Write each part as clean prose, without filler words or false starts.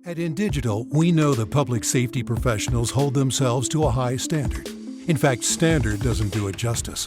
At INdigital, we know that public safety professionals hold themselves to a high standard. In fact, standard doesn't do it justice.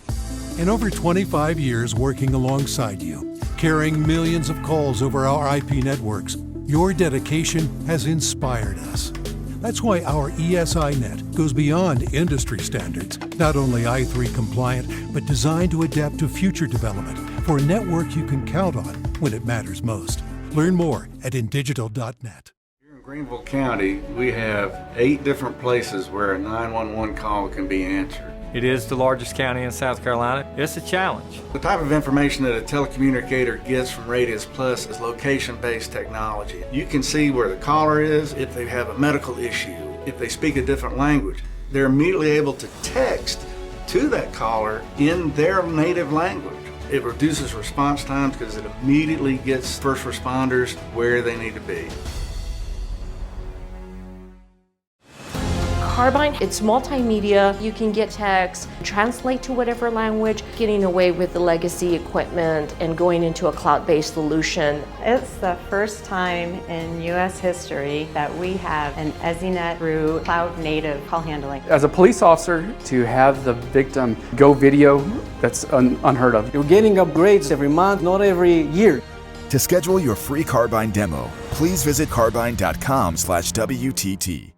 In over 25 years working alongside you, carrying millions of calls over our IP networks, your dedication has inspired us. That's why our ESInet goes beyond industry standards, not only i3 compliant, but designed to adapt to future development for a network you can count on when it matters most. Learn more at INdigital.net. Here in Greenville County, we have 8 different places where a 911 call can be answered. It is the largest county in South Carolina. It's a challenge. The type of information that a telecommunicator gets from Radius Plus is location-based technology. You can see where the caller is, if they have a medical issue, if they speak a different language. They're immediately able to text to that caller in their native language. It reduces response times because it immediately gets first responders where they need to be. Carbyne, it's multimedia. You can get text, translate to whatever language, getting away with the legacy equipment and going into a cloud-based solution. It's the first time in U.S. history that we have an EZNet through cloud-native call handling. As a police officer, to have the victim go video, that's unheard of. You're getting upgrades every month, not every year. To schedule your free Carbyne demo, please visit carbyne.com/WTT.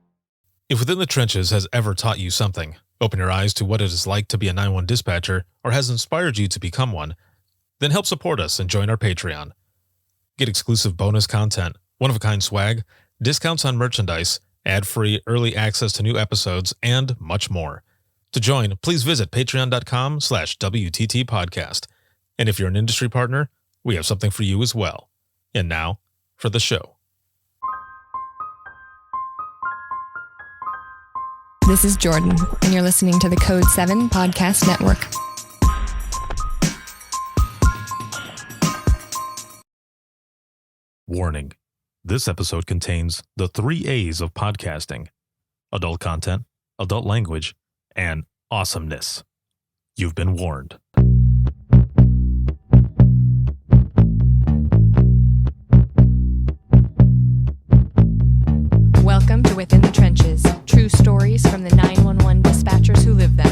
If Within the Trenches has ever taught you something, open your eyes to what it is like to be a 911 dispatcher, or has inspired you to become one, then help support us and join our Patreon. Get exclusive bonus content, one-of-a-kind swag, discounts on merchandise, ad-free early access to new episodes, and much more. To join, please visit patreon.com/WTT podcast. And if you're an industry partner, we have something for you as well. And now, for the show. This is Jordan, and you're listening to the Code 7 Podcast Network. Warning. This episode contains the 3 A's of podcasting: adult content, adult language, and awesomeness. You've been warned. Welcome to Within the Trenches, true stories from the 911 dispatchers who live them.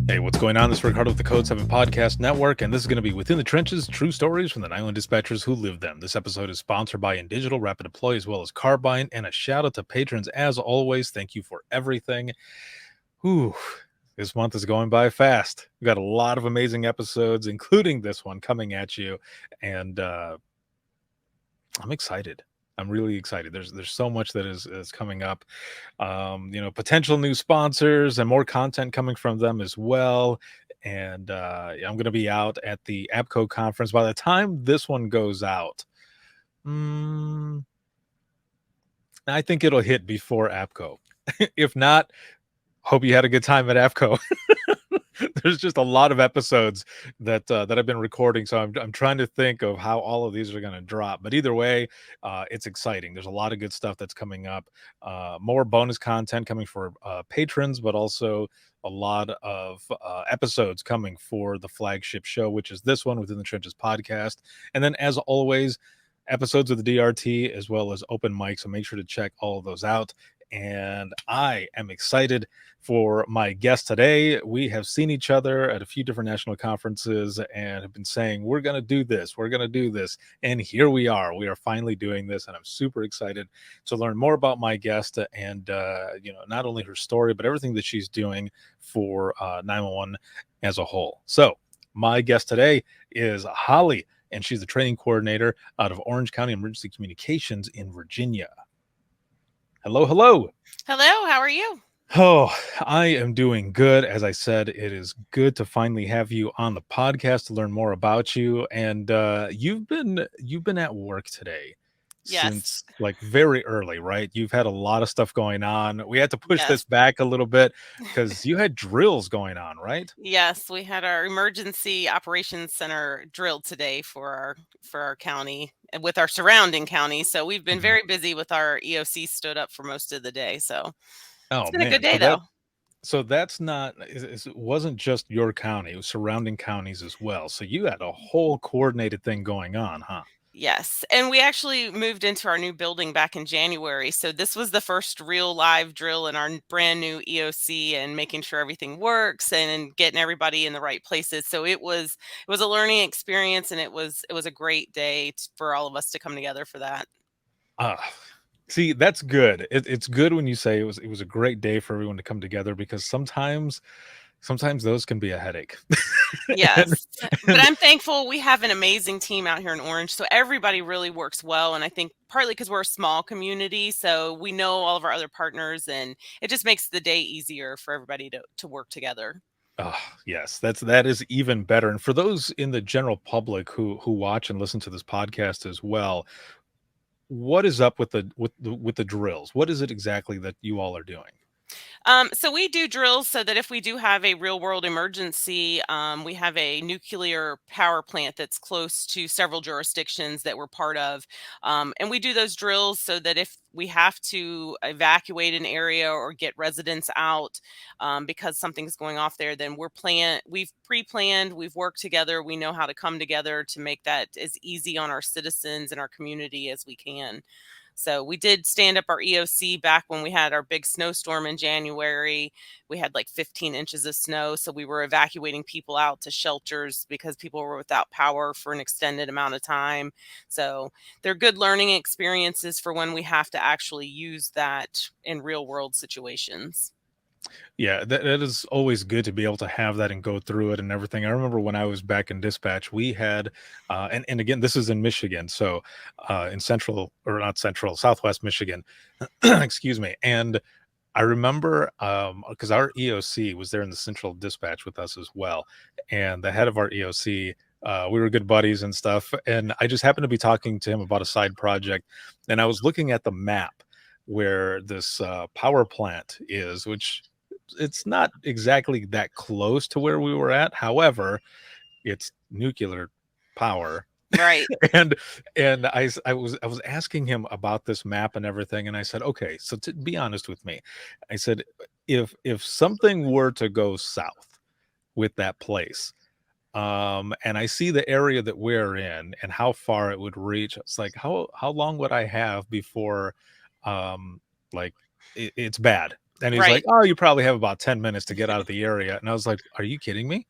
Hey, what's going on? This is Ricardo with the Code 7 Podcast Network, and this is going to be Within the Trenches, true stories from the 911 dispatchers who live them. This episode is sponsored by INdigital, RapidDeploy, as well as Carbyne, and a shout out to patrons as always. Thank you for everything. Whew. This month is going by fast. We've got a lot of amazing episodes, including this one coming at you. And I'm excited. I'm really excited. There's so much that is coming up. Potential new sponsors and more content coming from them as well. And I'm going to be out at the APCO conference. By the time this one goes out, I think it'll hit before APCO. If not, hope you had a good time at APCO. There's just a lot of episodes that I've been recording, so I'm trying to think of how all of these are going to drop. But either way, it's exciting. There's a lot of good stuff that's coming up. More bonus content coming for patrons, but also a lot of episodes coming for the flagship show, which is this one, Within the Trenches podcast. And then, as always, episodes of the DRT as well as open mic. So make sure to check all of those out. And I am excited for my guest today. We have seen each other at a few different national conferences and have been saying, we're going to do this. We're going to do this. And here we are. We are finally doing this. And I'm super excited to learn more about my guest and, not only her story, but everything that she's doing for 911 as a whole. So my guest today is Holly, and she's the training coordinator out of Orange County Emergency Communications in Virginia. Hello. Hello, how are you? Oh, I am doing good. As I said, it is good to finally have you on the podcast to learn more about you. And you've been at work today. Yes. Since like very early, right? You've had a lot of stuff going on. We had to push Yes. this back a little bit because you had drills going on, right? Yes, we had our emergency operations center drilled today for our county and with our surrounding counties. So we've been very busy with our EOC stood up for most of the day. So Oh, it's been a man. good day So though. So that's not, it wasn't just your county, it was surrounding counties as well. So you had a whole coordinated thing going on, huh? Yes, and we actually moved into our new building back in January. So this was the first real live drill in our brand new EOC and making sure everything works and getting everybody in the right places. So it was a learning experience, and it was a great day for all of us to come together for that. Ah, see, that's good. It's good when you say it was a great day for everyone to come together, because sometimes those can be a headache. and, Yes, but and I'm thankful we have an amazing team out here in Orange, so everybody really works well, and I think partly because 'cause we're a small community, so we know all of our other partners, and it just makes the day easier for everybody to work together. Oh, yes, that is even better. And for those in the general public who watch and listen to this podcast as well, what is up with the drills? What is it exactly that you all are doing? So we do drills so that if we do have a real world emergency, we have a nuclear power plant that's close to several jurisdictions that we're part of. And we do those drills so that if we have to evacuate an area or get residents out because something's going off there, then we've pre-planned, we've worked together, we know how to come together to make that as easy on our citizens and our community as we can. So we did stand up our EOC back when we had our big snowstorm in January. We had like 15 inches of snow. So we were evacuating people out to shelters because people were without power for an extended amount of time. So they're good learning experiences for when we have to actually use that in real world situations. Yeah, that is always good to be able to have that and go through it and everything. I remember when I was back in dispatch, we had, and again, this is in Michigan, so in central, or not central, Southwest Michigan, excuse me. And I remember, because our EOC was there in the central dispatch with us as well, and the head of our EOC. We were good buddies and stuff, and I just happened to be talking to him about a side project, and I was looking at the map where this power plant is, which it's not exactly that close to where we were at. However, it's nuclear power. Right. and I was asking him about this map and everything, and I said, okay, so to be honest with me, I said, if something were to go south with that place, and I see the area that we're in and how far it would reach, it's like, how long would I have before like it's bad? And he's like, Right. oh, you probably have about 10 minutes to get out of the area. And I was like, are you kidding me?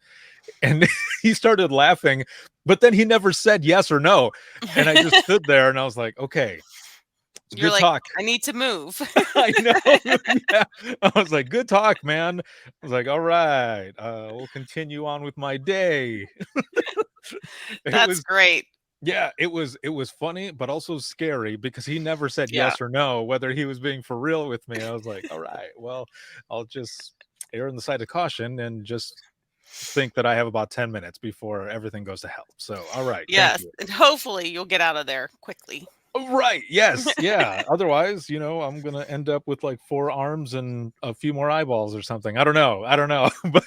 And he started laughing, but then he never said yes or no. And I just stood there and I was like, okay, it's You're good like, talk. I need to move. I know. Yeah. I was like, good talk, man. I was like, all right, we'll continue on with my day. It That's was, great. yeah, it was funny, but also scary because he never said Yeah. yes or no, whether he was being for real with me. I was like, all right, well, I'll just err on the side of caution and just think that I have about 10 minutes before everything goes to hell. So, all right, thank Yes. you. And hopefully you'll get out of there quickly. Oh, right. Yes. Yeah. Otherwise, I'm gonna end up with like 4 arms and a few more eyeballs or something. I don't know. I don't know. But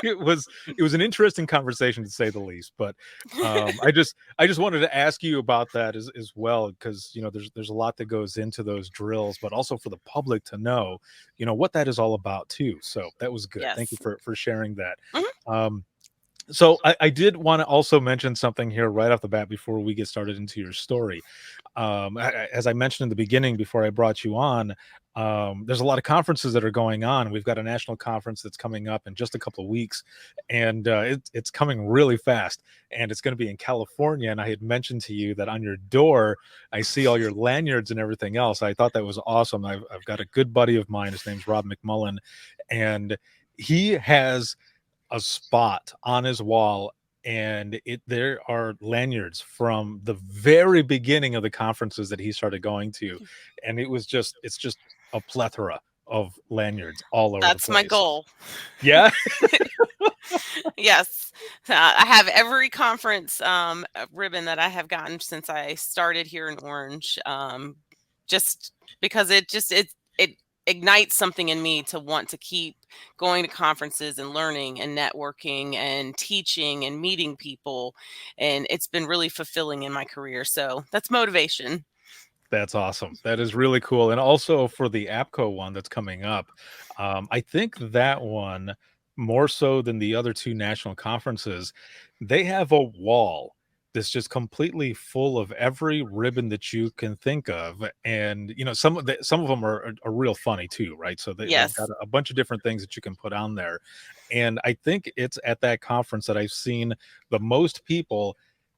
it was an interesting conversation to say the least. But I just wanted to ask you about that as well, because there's a lot that goes into those drills, but also for the public to know, what that is all about too. So that was good. Thank you Yes. for sharing that. Mhm. So I did want to also mention something here right off the bat before we get started into your story. As I mentioned in the beginning, before I brought you on, there's a lot of conferences that are going on. We've got a national conference that's coming up in just a couple of weeks, and it's coming really fast. And it's going to be in California. And I had mentioned to you that on your door, I see all your lanyards and everything else. I thought that was awesome. I've got a good buddy of mine. His name's Rob McMullen, and he has a spot on his wall, and there are lanyards from the very beginning of the conferences that he started going to, and it's just a plethora of lanyards all over the That's my place. goal. Yeah. Yes. I have every conference ribbon that I have gotten since I started here in Orange. Just because it ignites something in me to want to keep going to conferences and learning and networking and teaching and meeting people. And it's been really fulfilling in my career. So that's motivation. That's awesome. That is really cool. And also for the APCO one that's coming up, I think that one, more so than the other two national conferences, they have a wall that's just completely full of every ribbon that you can think of. And, some of them are real funny too, right? So they've got Yes. a bunch of different things that you can put on there. And I think it's at that conference that I've seen the most people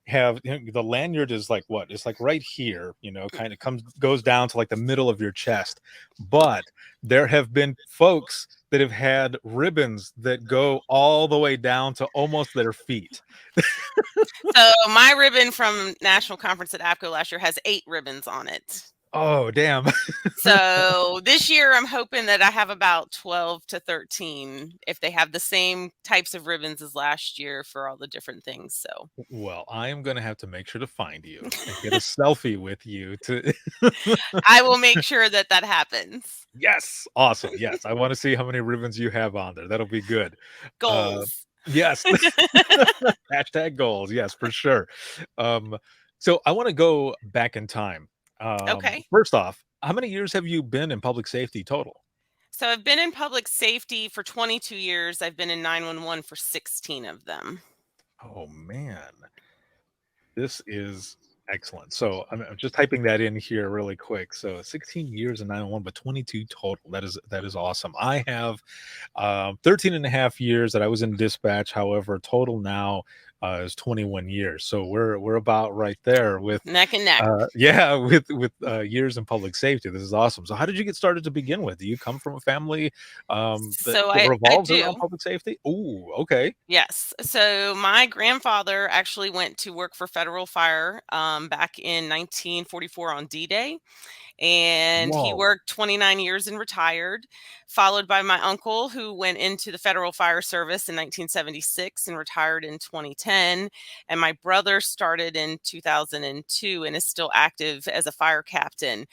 have, the lanyard is like what? It's like right here, kind of goes down to like the middle of your chest. But there have been folks that have had ribbons that go all the way down to almost their feet. So my ribbon from National Conference at APCO last year has 8 ribbons on it. Oh, damn. So this year I'm hoping that I have about 12 to 13 if they have the same types of ribbons as last year for all the different things. So Well, I am gonna have to make sure to find you and get a selfie with you to I will make sure that that happens. Yes, awesome. Yes, I wanna see how many ribbons you have on there. That'll be good. Uh, Goals. yes. Hashtag goals. Yes, for sure. Um, so I wanna go back in time. Okay. First off, how many years have you been in public safety total? So I've been in public safety for 22 years. I've been in 911 for 16 of them. Oh, man. This is excellent. So I'm just typing that in here really quick. So 16 years in 911, but 22 total. That is awesome. I have 13 and a half years that I was in dispatch. However, total now is 21 years. So we're about right there with Neck and neck. yeah, with years in public safety. This is awesome. So how did you get started to begin with? Do you come from a family that, So that I revolves around do. public safety? Ooh, okay. Yes. So my grandfather actually went to work for Federal Fire back in 1944 on D-Day. And he Whoa. worked 29 years and retired, followed by my uncle, who went into the Federal Fire Service in 1976 and retired in 2010. And my brother started in 2002 and is still active as a fire captain.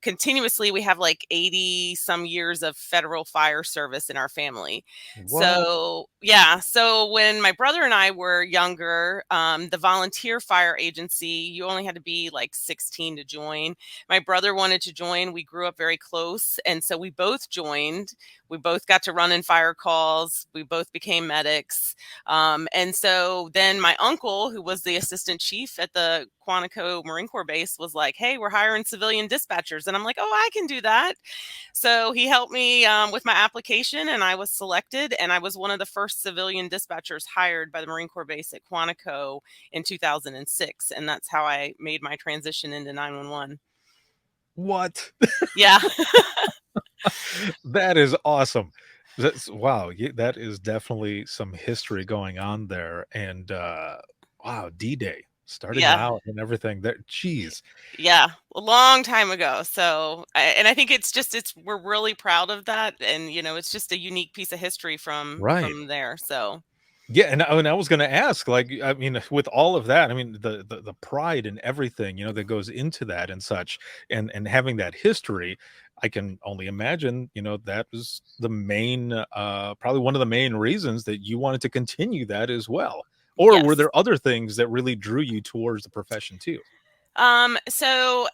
Continuously, we have like 80 some years of Federal Fire Service in our family. What? So, yeah. So, when my brother and I were younger, the volunteer fire agency, you only had to be like 16 to join. My brother wanted to join. We grew up very close. And so we both joined. We both got to run in fire calls. We both became medics. And so then my uncle, who was the assistant chief at the Quantico Marine Corps base, was like, hey, we're hiring civilian dispatchers. And I'm like, oh, I can do that. So he helped me with my application and I was selected. And I was one of the first civilian dispatchers hired by the Marine Corps base at Quantico in 2006. And that's how I made my transition into 911. What? Yeah. That is awesome. That's wow, that is definitely some history going on there. And wow, D-Day starting Yeah. out and everything there. Jeez. Yeah. A long time ago. So, and I think we're really proud of that. And, it's just a unique piece of history Right. from there. So, Yeah, and I was gonna ask, like, I mean, with all of that, I mean, the pride and everything, that goes into that and such, and having that history, I can only imagine, that was the main, probably one of the main reasons that you wanted to continue that as well. Or were yes. there other things that really drew you towards the profession too? So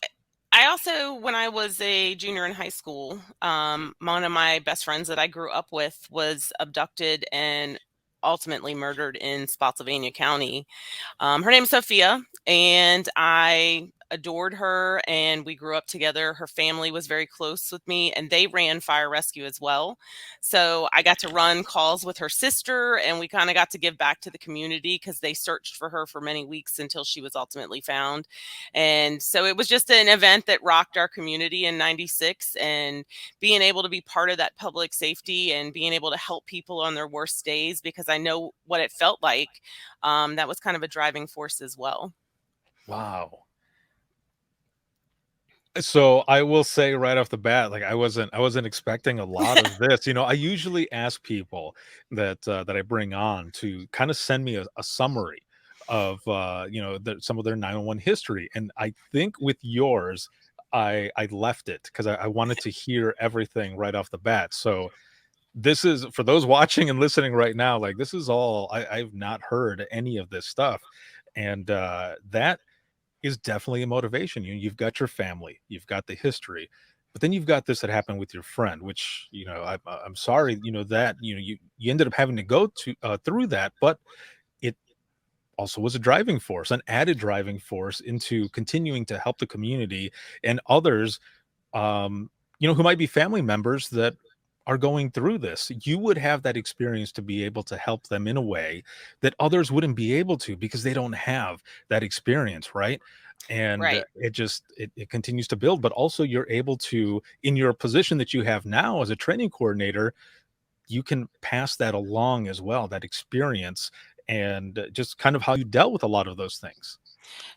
I also, when I was a junior in high school, one of my best friends that I grew up with was abducted and ultimately murdered in Spotsylvania County. Her name's Sophia, and I adored her, and we grew up together. Her family was very close with me, and they ran fire rescue as well. So I got to run calls with her sister, and we kind of got to give back to the community because they searched for her for many weeks until she was ultimately found. And so it was just an event that rocked our community in 96, and being able to be part of that public safety and being able to help people on their worst days, because I know what it felt like. That was kind of a driving force as well. Wow. So I will say right off the bat, like I wasn't expecting a lot of this. I usually ask people that I bring on to kind of send me a summary of some of their 911 history. And I think with yours, I left it because I wanted to hear everything right off the bat. So this is for those watching and listening right now, like this is all I've not heard any of this stuff. And that is definitely a motivation. You've got your family, you've got the history, But then you've got this that happened with your friend, which, I'm sorry, that, you ended up having to go through that, but it also was a driving force, an added driving force into continuing to help the community and others, who might be family members that are going through this. You would have that experience to be able to help them in a way that others wouldn't be able to because they don't have that experience, right? And Right. it continues to build, but also you're able to, in your position that you have now as a training coordinator, you can pass that along as well, that experience, and just kind of how you dealt with a lot of those things.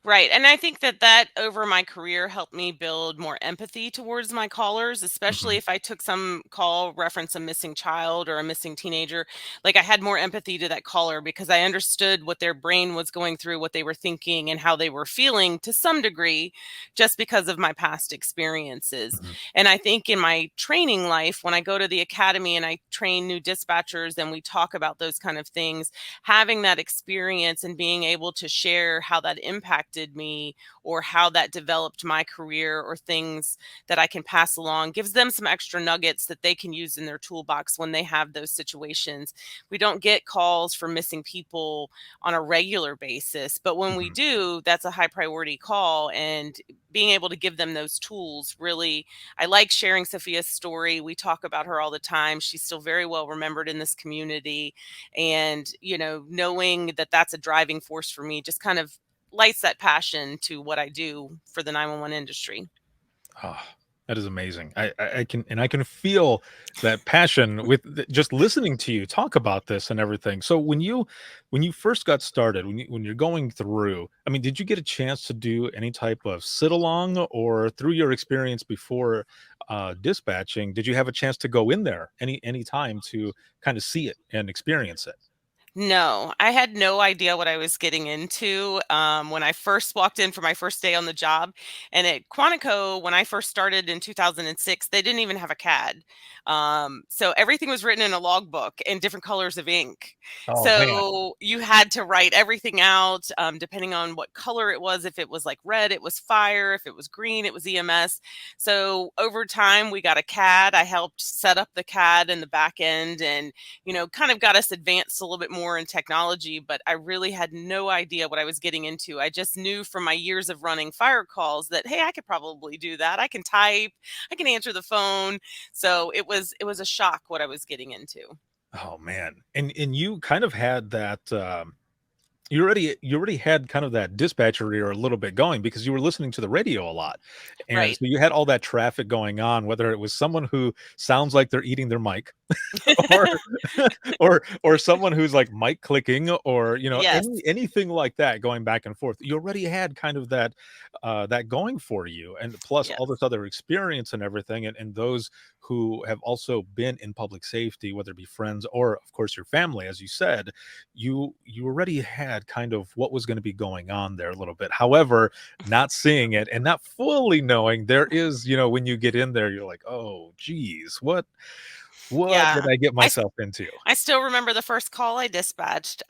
Right. And I think that that over my career helped me build more empathy towards my callers, especially Mhm. if I took some call reference a missing child or a missing teenager. Like I had more empathy to that caller because I understood what their brain was going through, what they were thinking, and how they were feeling to some degree just because of my past experiences. Mhm. And I think in my training life, when I go to the academy and I train new dispatchers and we talk about those kind of things, having that experience and being able to share how that impacted me or how that developed my career or things that I can pass along gives them some extra nuggets that they can use in their toolbox when they have those situations. We don't get calls for missing people on a regular basis, but when we Mhm. do, that's a high priority call. And being able to give them those tools really, I like sharing Sophia's story. We talk about her all the time. She's still very well remembered in this community, and knowing that that's a driving force for me just kind of lights that passion to what I do for the 911 industry. Oh, that is amazing. I can feel that passion with just listening to you talk about this and everything. So when you first got started, when you're going through, I mean, did you get a chance to do any type of sit along, or through your experience before dispatching, did you have a chance to go in there any time to kind of see it and experience it? No, I had no idea what I was getting into when I first walked in for my first day on the job. And at Quantico, when I first started in 2006, they didn't even have a CAD. So everything was written in a logbook in different colors of ink. Oh man. So you had to write everything out depending on what color it was. If it was like red, it was fire. If it was green, it was EMS. So over time, we got a CAD. I helped set up the CAD in the back end and kind of got us advanced a little bit more in technology, but I really had no idea what I was getting into. I just knew from my years of running fire calls that, hey, I could probably do that. I can type, I can answer the phone. So it was a shock what I was getting into. Oh man. And you kind of had that you already had kind of that dispatcher ear a little bit going because you were listening to the radio a lot. And Right. so you had all that traffic going on, whether it was someone who sounds like they're eating their mic, or or someone who's like mic clicking, or Yes. anything like that going back and forth. You already had kind of that going for you, and plus Yes. all this other experience and everything, and those who have also been in public safety, whether it be friends or of course your family, as you said, you already had kind of what was going to be going on there a little bit. However, not seeing it and not fully knowing, there is, when you get in there, you're like, oh geez, what did Yeah. I get I myself into? I still remember the first call I dispatched.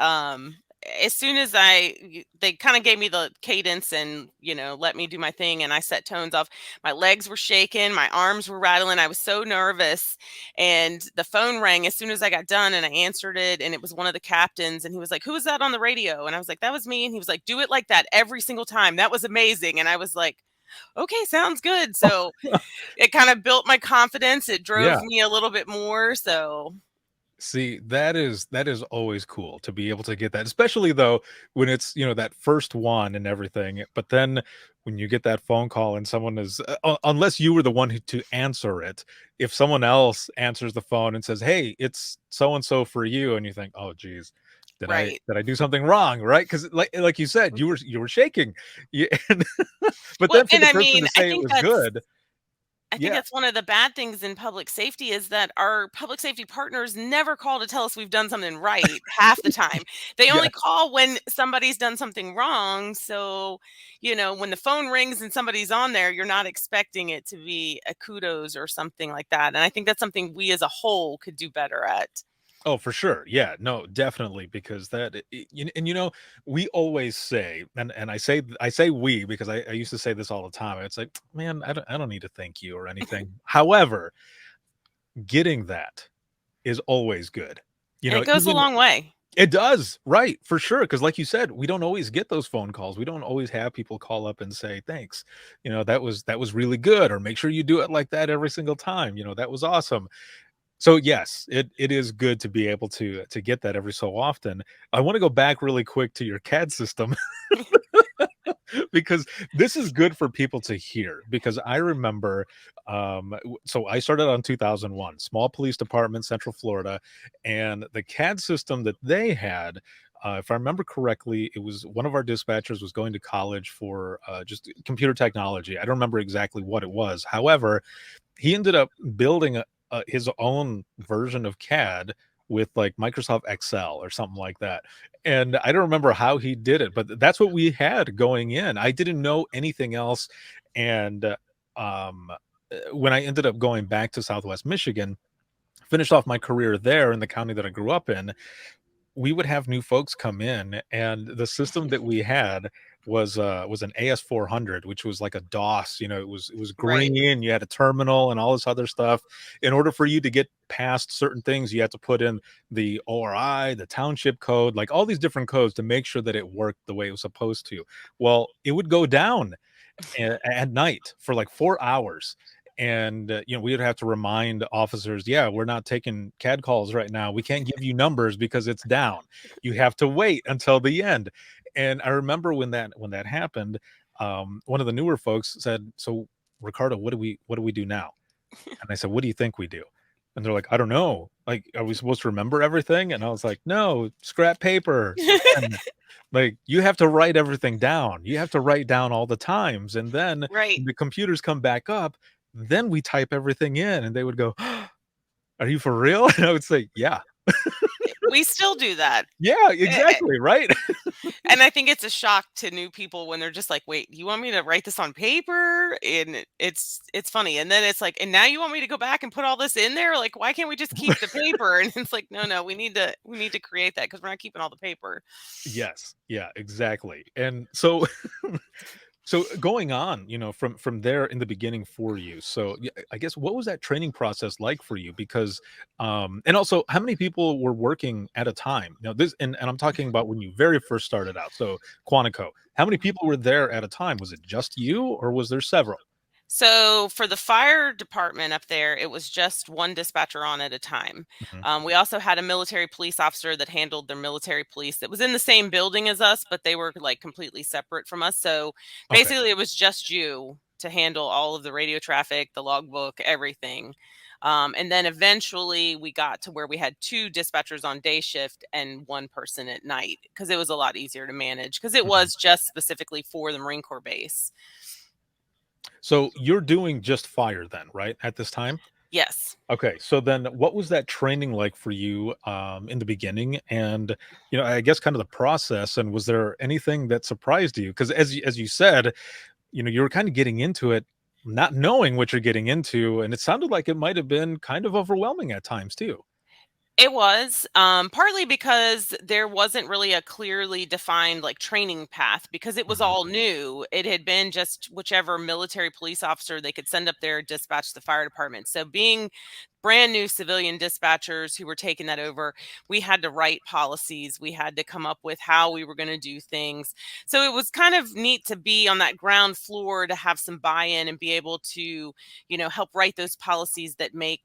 As soon as they kind of gave me the cadence and, let me do my thing and I set tones off. My legs were shaking, my arms were rattling. I was so nervous. And the phone rang as soon as I got done and I answered it. And it was one of the captains. And he was like, "Who was that on the radio?" And I was like, "That was me." And he was like, "Do it like that every single time. That was amazing." And I was like, "Okay, sounds good." So it kind of built my confidence. It drove Yeah. me a little bit more. So See, that is always cool to be able to get that, especially though when it's, that first one and everything. But then when you get that phone call and someone is, unless you were the one to answer it, if someone else answers the phone and says, "Hey, it's so and so for you," and you think, "Oh, geez, did I right. did I do something wrong?" Right? Because like you said, you were shaking, yeah, but Well, then for and the I person mean, to say it was good, I think yeah, that's one of the bad things in public safety is that our public safety partners never call to tell us we've done something right half the time. They yeah. only call when somebody's done something wrong. So, when the phone rings and somebody's on there, you're not expecting it to be a kudos or something like that. And I think that's something we as a whole could do better at. Oh, for sure. Yeah, no, definitely, because and we always say, and I say we because I used to say this all the time. It's like, man, I don't need to thank you or anything. However, getting that is always good. And it goes a Even long way. it does, right, for sure. Because like you said, we don't always get those phone calls. We don't always have people call up and say, thanks. That was really good, or make sure you do it like that every single time. That was awesome. So yes, it is good to be able to get that every so often. I want to go back really quick to your CAD system because this is good for people to hear, because I remember so I started on 2001, small police department, Central Florida, and the CAD system that they had, if I remember correctly, it was one of our dispatchers was going to college for just computer technology. I don't remember exactly what it was. However, he ended up building his own version of CAD with like Microsoft Excel or something like that. And I don't remember how he did it, but that's what we had going in. I didn't know anything else. And when I ended up going back to Southwest Michigan, finished off my career there in the county that I grew up in, we would have new folks come in, and the system that we had was an AS400, which was like a DOS. It was Right. green. You had a terminal and all this other stuff. In order for you to get past certain things, you had to put in the ORI, the township code, like all these different codes to make sure that it worked the way it was supposed to. Well, it would go down at night for like 4 hours. And we would have to remind officers, yeah, we're not taking CAD calls right now. We can't give you numbers because it's down. You have to wait until the end. And I remember when that happened, one of the newer folks said, so Ricardo, what do we do now? And I said, what do you think we do? And they're like, I don't know, like, are we supposed to remember everything? And I was like, no, scrap paper. And like, you have to write everything down. You have to write down all the times. And then Right. when the computers come back up, then we type everything in. And they would go, are you for real? And I would say, yeah. We still do that. Yeah, Eh, exactly. Right. And I think it's a shock to new people when they're just like, "Wait, you want me to write this on paper?" And it's funny. And then it's like, "And now you want me to go back and put all this in there? Like, why can't we just keep the paper?" And it's like, "No, no, we need to create that because we're not keeping all the paper." Yes. Yeah, exactly. And so so going on, from there in the beginning for you. So yeah, I guess what was that training process like for you? Because and also how many people were working at a time? This and I'm talking about when you very first started out. So Quantico, how many people were there at a time? Was it just you or was there several? So for the fire department up there, it was just one dispatcher on at a time. Mhm. We also had a military police officer that handled their military police that was in the same building as us, but they were like completely separate from us. So Okay. basically, it was just you to handle all of the radio traffic, the logbook, everything. And then eventually we got to where we had two dispatchers on day shift and one person at night because it was a lot easier to manage because it Mhm. was just specifically for the Marine Corps base. So you're doing just fire then, right? At this time? Yes. Okay, so then what was that training like for you in the beginning? And I guess kind of the process, and was there anything that surprised you? Because as you said, you were kind of getting into it, not knowing what you're getting into, and it sounded like it might have been kind of overwhelming at times too. It was, partly because there wasn't really a clearly defined like training path because it was Mhm. all new. It had been just whichever military police officer they could send up there dispatch the fire department. So being brand new civilian dispatchers who were taking that over, we had to write policies. We had to come up with how we were going to do things. So it was kind of neat to be on that ground floor to have some buy-in and be able to, help write those policies that make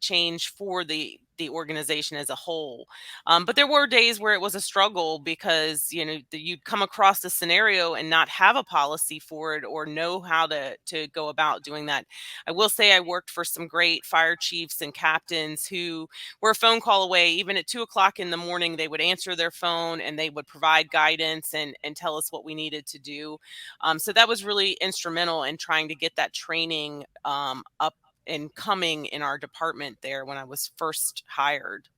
change for the organization as a whole. But there were days where it was a struggle because you'd come across a scenario and not have a policy for it or know how to go about doing that. I will say I worked for some great fire chiefs and captains who were a phone call away. Even at 2 o'clock in the morning, they would answer their phone and they would provide guidance and tell us what we needed to do. So that was really instrumental in trying to get that training up and coming in our department there when I was first hired.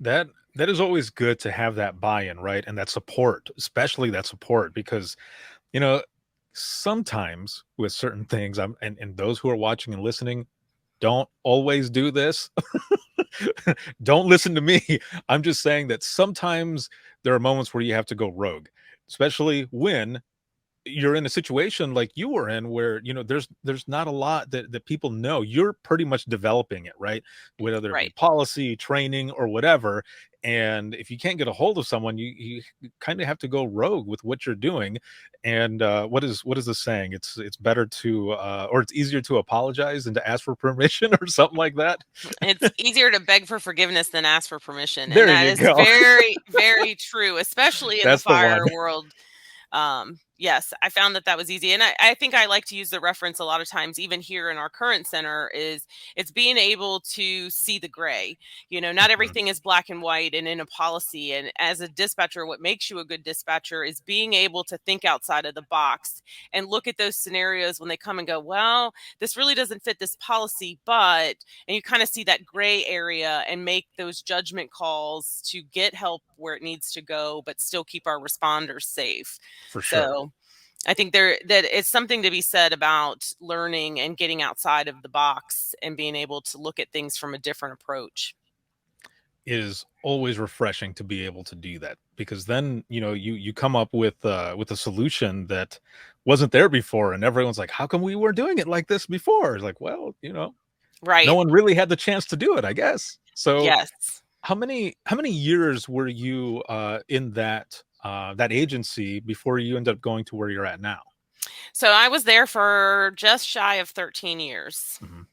That is always good to have that buy-in, right? And that support, especially that support, because you know sometimes with certain things, and those who are watching and listening, don't always do this. Don't listen to me. I'm just saying that sometimes there are moments where you have to go rogue, especially when you're in a situation like you were in where, there's not a lot that people know. You're pretty much developing it, right? Whether it be Right. policy, training, or whatever. And if you can't get a hold of someone, you kind of have to go rogue with what you're doing. And what is the saying? It's better to or it's easier to apologize than to ask for permission or something like that. It's easier to beg for forgiveness than ask for permission. And There that you is go. very, very true, especially in the That's the one. fire world. Yes, I found that was easy. And I think I like to use the reference a lot of times, even here in our current center, is it's being able to see the gray. Not everything is black and white and in a policy. And as a dispatcher, what makes you a good dispatcher is being able to think outside of the box and look at those scenarios when they come and go, well, this really doesn't fit this policy, and you kind of see that gray area and make those judgment calls to get help where it needs to go, but still keep our responders safe. For sure. So I think that it's something to be said about learning and getting outside of the box and being able to look at things from a different approach. It is always refreshing to be able to do that, because then you come up with a solution that wasn't there before, and everyone's like, how come we weren't doing it like this before? It's like, well, Right. no one really had the chance to do it, I guess. So Yes. how many years were you in that agency before you ended up going to where you're at now? So I was there for just shy of 13 years. Mhm.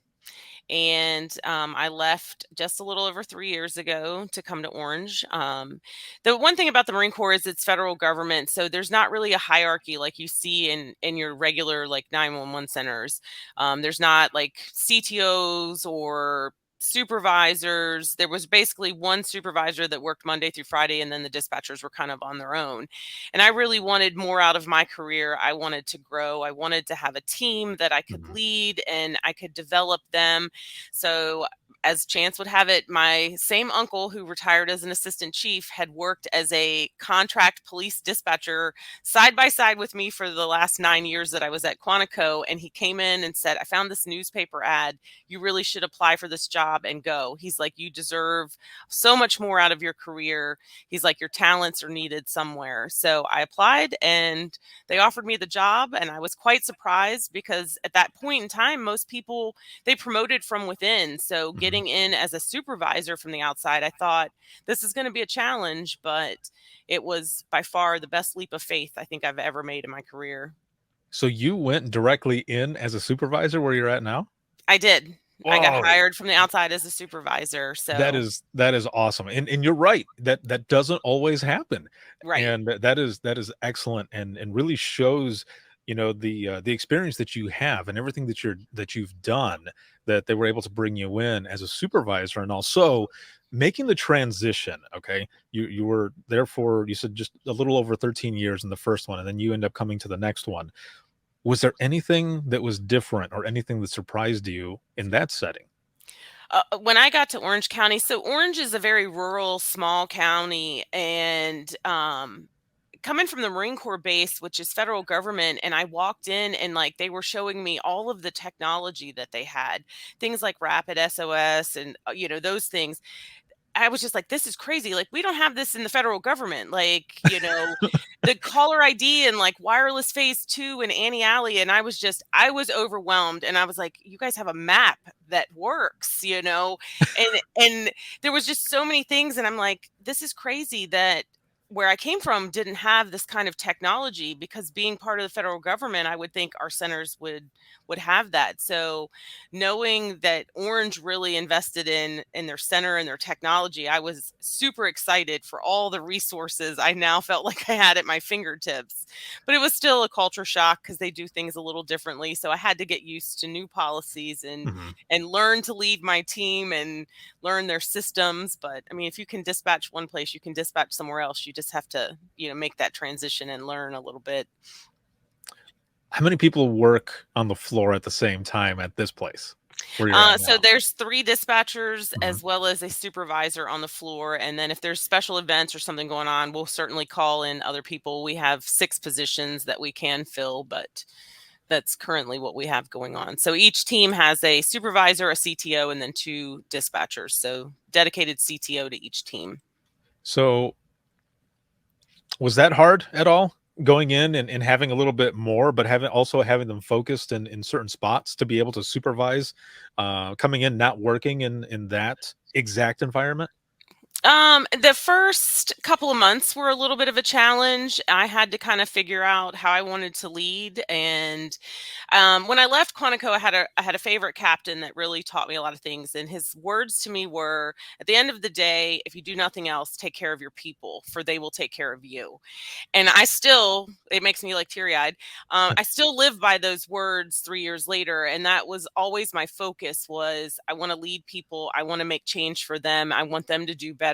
And I left just a little over 3 years ago to come to Orange. The one thing about the Marine Corps is it's federal government, so there's not really a hierarchy like you see in your regular 911 centers. There's not like CTOs or supervisors. There was basically one supervisor that worked Monday through Friday, and then the dispatchers were kind of on their own. And I really wanted more out of my career. I wanted to grow. I wanted to have a team that I could lead and I could develop them. So as chance would have it, my same uncle who retired as an assistant chief had worked as a contract police dispatcher side by side with me for the last 9 years that I was at Quantico. And he came in and said, I found this newspaper ad. You really should apply for this job and go. He's like, you deserve so much more out of your career. He's like, your talents are needed somewhere. So I applied and they offered me the job. And I was quite surprised because at that point in time, most people, they promoted from within. So getting in as a supervisor from the outside, I thought this is going to be a challenge, but it was by far the best leap of faith I think I've ever made in my career. So you went directly in as a supervisor where you're at now? I did. I got Whoa. hired from the outside as a supervisor. So That is awesome. And you're right. That doesn't always happen. right. And that is excellent and really shows, the experience that you have and everything that you've done, that they were able to bring you in as a supervisor, and also making the transition. Okay. You were there for, you said, just a little over 13 years in the first one, and then you end up coming to the next one. Was there anything that was different or anything that surprised you in that setting? When I got to Orange County, so Orange is a very rural, small county, and coming from the Marine Corps base, which is federal government, and I walked in and they were showing me all of the technology that they had, things like Rapid SOS and those things. I was just like, this is crazy. We don't have this in the federal government. The caller ID and wireless phase 2 and Annie Alley. And I was overwhelmed. And I was like, you guys have a map that works, and there was just so many things. And I'm like, this is crazy that where I came from didn't have this kind of technology, because being part of the federal government, I would think our centers would have that. So knowing that Orange really invested in their center and their technology, I was super excited for all the resources I now felt like I had at my fingertips. But it was still a culture shock because they do things a little differently. So I had to get used to new policies and learn to lead my team and learn their systems. But I mean, if you can dispatch one place, you can dispatch somewhere else. You just have to, make that transition and learn a little bit. How many people work on the floor at the same time at this place where you're at So now? there's 3 dispatchers as well as a supervisor on the floor. And then if there's special events or something going on, we'll certainly call in other people. We have 6 positions that we can fill, but That's currently what we have going on. So each team has a supervisor, a CTO, and then 2 dispatchers. So dedicated CTO to each team. So was that hard at all, going in and having a little bit more, but having them focused in certain spots to be able to supervise, coming in, not working in that exact environment? The first couple of months were a little bit of a challenge. I had to kind of figure out how I wanted to lead. And when I left Quantico, I had a favorite captain that really taught me a lot of things. And his words to me were, at the end of the day, if you do nothing else, take care of your people, for they will take care of you. And it makes me like teary eyed. I still live by those words 3 years later. And that was always my focus was I want to lead people. I want to make change for them. I want them to do better.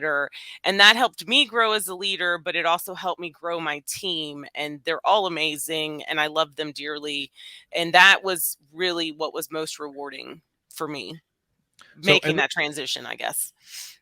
And that helped me grow as a leader, but it also helped me grow my team. And they're all amazing and I love them dearly. And that was really what was most rewarding for me, So making that transition, I guess.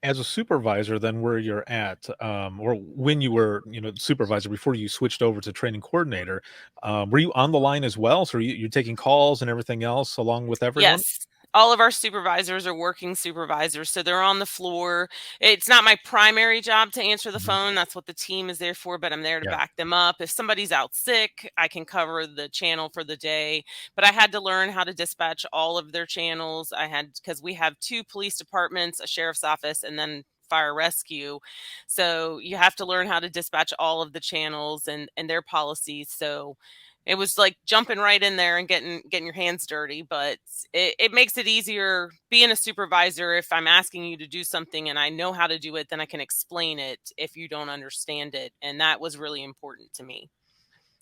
as a supervisor, then where you're at, or when you were, supervisor before you switched over to training coordinator, were you on the line as well? So you're taking calls and everything else along with everyone? Yes. All of our supervisors are working supervisors, so they're on the floor. It's not my primary job to answer the Mhm. phone. That's what the team is there for, but I'm there to Yeah. back them up. If somebody's out sick, I can cover the channel for the day. But I had to learn how to dispatch all of their channels. Because we have 2 police departments, a sheriff's office, and then fire rescue. So you have to learn how to dispatch all of the channels and their policies. So it was like jumping right in there and getting your hands dirty, but it makes it easier being a supervisor. If I'm asking you to do something and I know how to do it, then I can explain it if you don't understand it. And that was really important to me.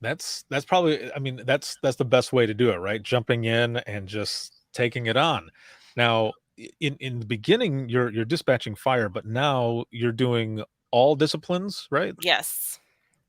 That's probably, I mean, that's the best way to do it, right? Jumping in and just taking it on. Now, in the beginning, you're dispatching fire, but now you're doing all disciplines, right? Yes.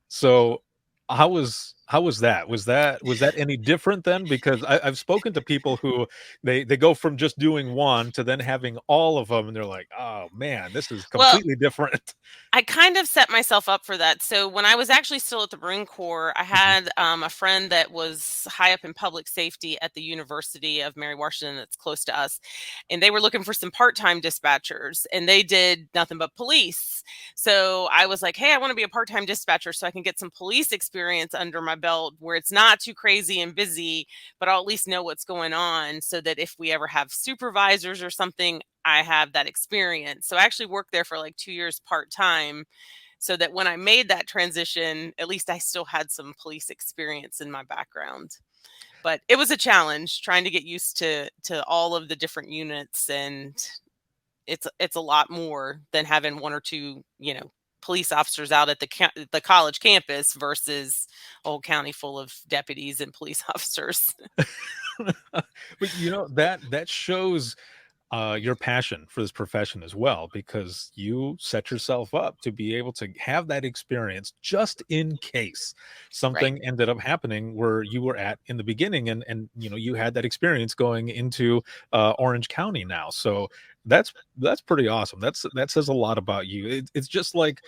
So how was that? Was that any different then? Because I've spoken to people who they go from just doing one to then having all of them, and they're like, oh man, this is Well, completely different. I kind of set myself up for that. So when I was actually still at the Marine Corps, I Mhm. had a friend that was high up in public safety at the University of Mary Washington that's close to us. And they were looking for some part-time dispatchers and they did nothing but police. So I was like, hey, I want to be a part-time dispatcher so I can get some police experience under my belt where it's not too crazy and busy, but I'll at least know what's going on so that if we ever have supervisors or something, I have that experience. So I actually worked there for like 2 years part-time so that when I made that transition, at least I still had some police experience in my background. But it was a challenge trying to get used to all of the different units, and it's a lot more than having 1 or 2, police officers out at the college campus versus a whole county full of deputies and police officers. But that shows your passion for this profession as well, because you set yourself up to be able to have that experience just in case Right. something ended up happening where you were at in the beginning, and you had that experience going into Orange County now. So that's pretty awesome. That says a lot about you. It's just like,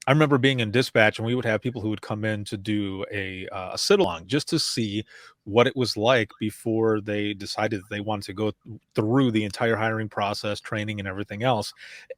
I remember being in dispatch, and we would have people who would come in to do a sit along just to see what it was like before they decided that they wanted to go through the entire hiring process, training, and everything else.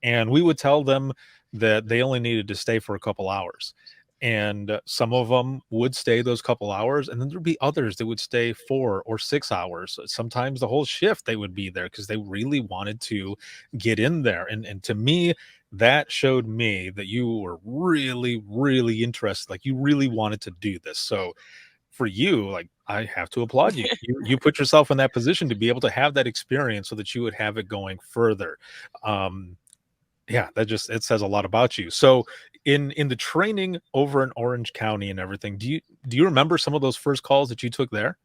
And we would tell them that they only needed to stay for a couple hours. And some of them would stay those couple hours, and then there'd be others that would stay 4 or 6 hours. Sometimes the whole shift they would be there because they really wanted to get in there. And to me, that showed me that you were really, really interested. Like, you really wanted to do this. So for you, like, I have to applaud you. You put yourself in that position to be able to have that experience so that you would have it going further. Um, yeah, it says a lot about you. So in the training over in Orange County and everything, do you remember some of those first calls that you took there?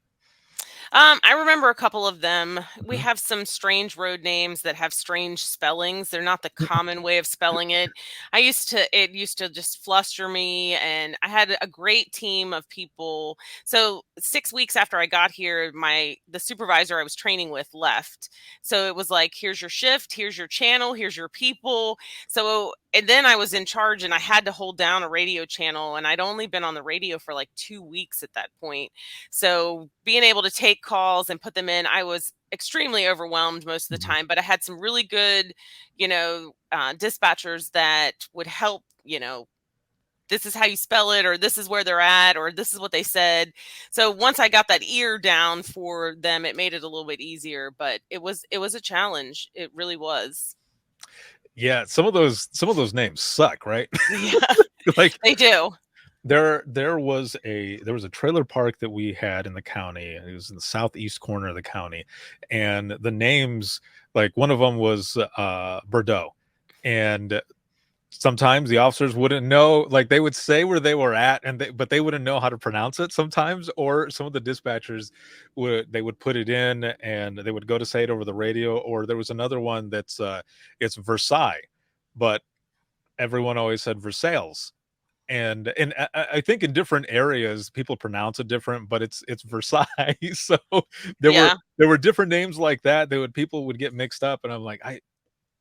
I remember a couple of them. We Mhm. have some strange road names that have strange spellings. They're not the common way of spelling it. It used to just fluster me, and I had a great team of people. So 6 weeks after I got here, the supervisor I was training with left. So it was like, here's your shift, here's your channel, here's your people. So and then I was in charge and I had to hold down a radio channel, and I'd only been on the radio for like 2 weeks at that point. So being able to take calls and put them in, I was extremely overwhelmed most of the time, but I had some really good, dispatchers that would help, this is how you spell it, or this is where they're at, or this is what they said. So once I got that ear down for them, it made it a little bit easier, but it was a challenge. It really was. Yeah, some of those names suck, right? Yeah, Like they do. there was a trailer park that we had in the county. It was in the southeast corner of the county, and the names, like one of them was Bordeaux, and sometimes the officers wouldn't know, like they would say where they were at, but they wouldn't know how to pronounce it sometimes, or some of the dispatchers would put it in and they would go to say it over the radio. Or there was another one that's it's Versailles, but everyone always said Versailles. And I think in different areas people pronounce it different, but it's Versailles. So Yeah. there were different names like that people would get mixed up, and I'm like,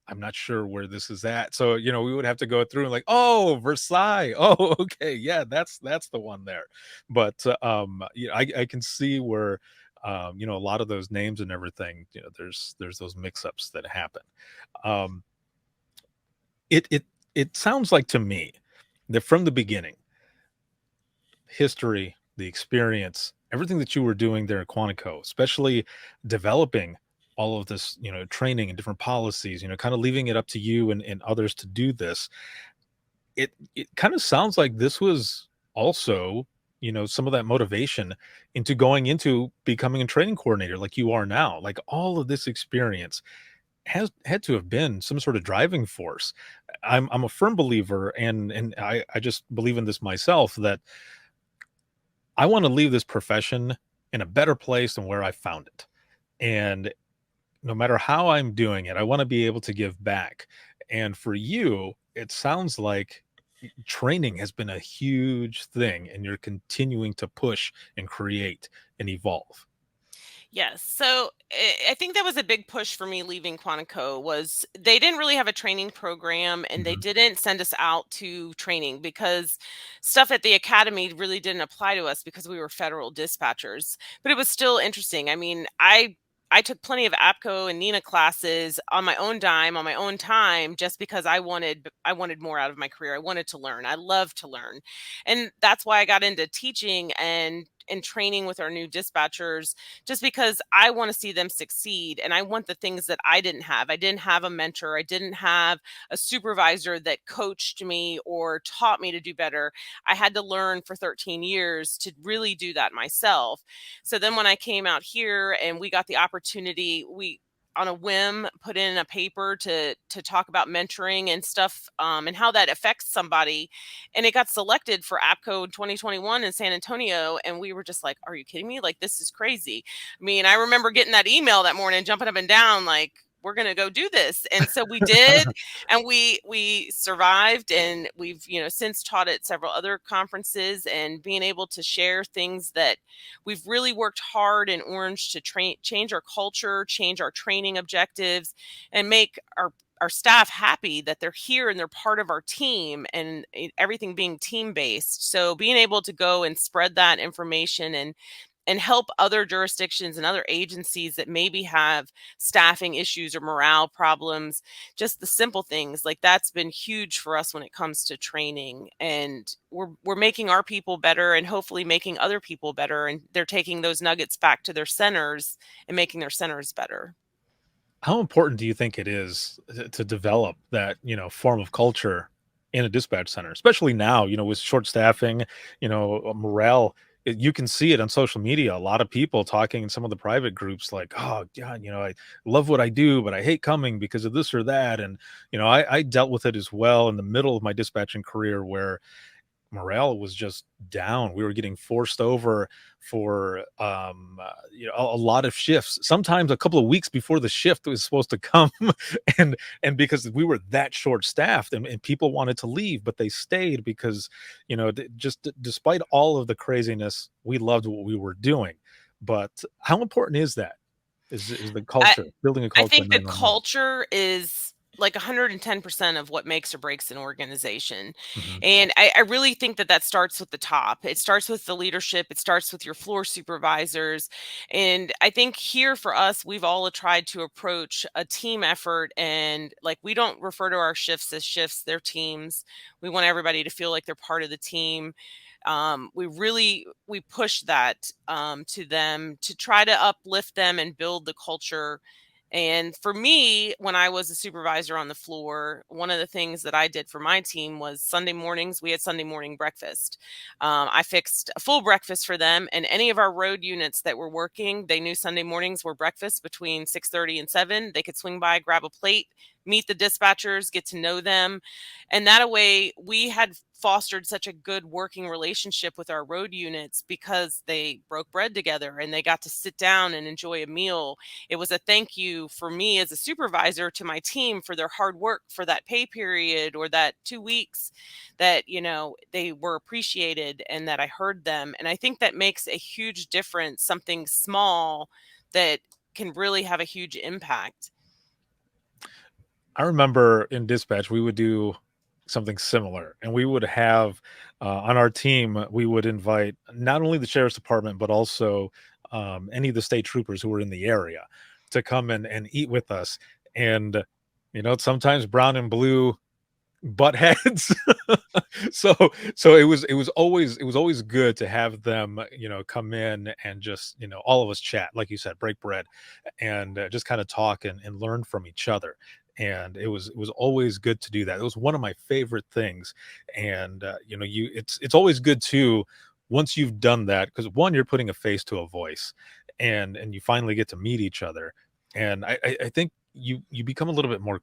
I'm not sure where this is at. So, we would have to go through and like, oh, Versailles. Oh, okay. Yeah, that's the one there. But I can see where a lot of those names and everything, there's those mix-ups that happen. It sounds like to me that from the beginning, history, the experience, everything that you were doing there at Quantico, especially developing all of this, training and different policies, kind of leaving it up to you and others to do this. It kind of sounds like this was also, some of that motivation into going into becoming a training coordinator like you are now. Like all of this experience has had to have been some sort of driving force. I'm a firm believer, and I just believe in this myself, that I want to leave this profession in a better place than where I found it. And no matter how I'm doing it, I want to be able to give back. And for you, it sounds like training has been a huge thing, and you're continuing to push and create and evolve. Yes. So I think that was a big push for me leaving Quantico. Was they didn't really have a training program, and they didn't send us out to training because stuff at the academy really didn't apply to us because we were federal dispatchers. But it was still interesting. I mean, I took plenty of APCO and NINA classes on my own dime, on my own time, just because I wanted more out of my career. I wanted to learn. I love to learn. And that's why I got into teaching and training with our new dispatchers, just because I want to see them succeed. And I want the things that I didn't have. I didn't have a mentor. I didn't have a supervisor that coached me or taught me to do better. I had to learn for 13 years to really do that myself. So then when I came out here and we got the opportunity, we on a whim put in a paper to talk about mentoring and stuff, and how that affects somebody, and it got selected for APCO 2021 in San Antonio. And we were just like, are you kidding me? Like, this is crazy. I mean, I remember getting that email that morning, jumping up and down like, we're going to go do this. And so we did, and we survived, and we've, since taught at several other conferences, and being able to share things that we've really worked hard in Orange to change our culture, change our training objectives, and make our staff happy that they're here and they're part of our team, and everything being team based. So being able to go and spread that information and help other jurisdictions and other agencies that maybe have staffing issues or morale problems, just the simple things like that's been huge for us when it comes to training. And we're making our people better, and hopefully making other people better. And they're taking those nuggets back to their centers and making their centers better. How important do you think it is to develop that, form of culture in a dispatch center, especially now, with short staffing, morale? You can see it on social media. A lot of people talking in some of the private groups like, oh God, I love what I do, but I hate coming because of this or that. And, I dealt with it as well in the middle of my dispatching career, where morale was just down. We were getting forced over for a lot of shifts, sometimes a couple of weeks before the shift was supposed to come. and because we were that short staffed, and people wanted to leave, but they stayed because, despite all of the craziness, we loved what we were doing. But how important is that? Is the culture, building a culture? I think the culture is like 110% of what makes or breaks an organization. Hmm. And I really think that that starts with the top. It starts with the leadership. It starts with your floor supervisors. And I think here for us, we've all tried to approach a team effort, and like we don't refer to our shifts as shifts, they're teams. We want everybody to feel like they're part of the team. We push that to them to try to uplift them and build the culture. And for me, when I was a supervisor on the floor, one of the things that I did for my team was Sunday mornings, we had Sunday morning breakfast. I fixed a full breakfast for them, and any of our road units that were working, they knew Sunday mornings were breakfast between 6:30 and 7. They could swing by, grab a plate, meet the dispatchers, get to know them. And that way we had fostered such a good working relationship with our road units because they broke bread together and they got to sit down and enjoy a meal. It was a thank you for me as a supervisor to my team for their hard work for that pay period or that 2 weeks, that, they were appreciated and that I heard them. And I think that makes a huge difference, something small that can really have a huge impact. I remember in dispatch, we would do something similar, and we would have on our team, we would invite not only the sheriff's department, but also any of the state troopers who were in the area to come in and eat with us. And, sometimes brown and blue butt heads. so it was always good to have them come in and just all of us chat, like you said, break bread, and just kind of talk and learn from each other. And it was always good to do that. It was one of my favorite things. And it's always good too, once you've done that, because one, you're putting a face to a voice, and you finally get to meet each other. And I think you become a little bit more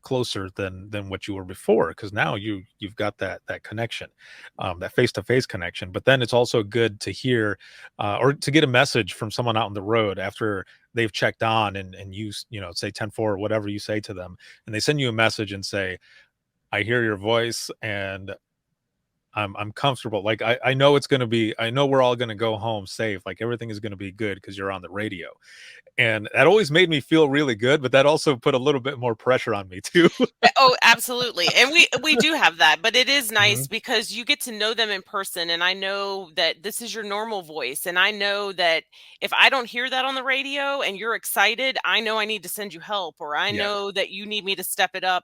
closer than what you were before, because now you've got that connection, that face-to-face connection. But then it's also good to hear or to get a message from someone out on the road after they've checked on, and you say 10-4 or whatever you say to them, and they send you a message and say, I hear your voice and I'm comfortable. Like I know I know we're all gonna go home safe. Like everything is gonna be good because you're on the radio. And that always made me feel really good, but that also put a little bit more pressure on me too. Oh, absolutely. And we do have that, but it is nice Mhm. because you get to know them in person, and I know that this is your normal voice, and I know that if I don't hear that on the radio and you're excited, I know I need to send you help, or I Yeah. know that you need me to step it up.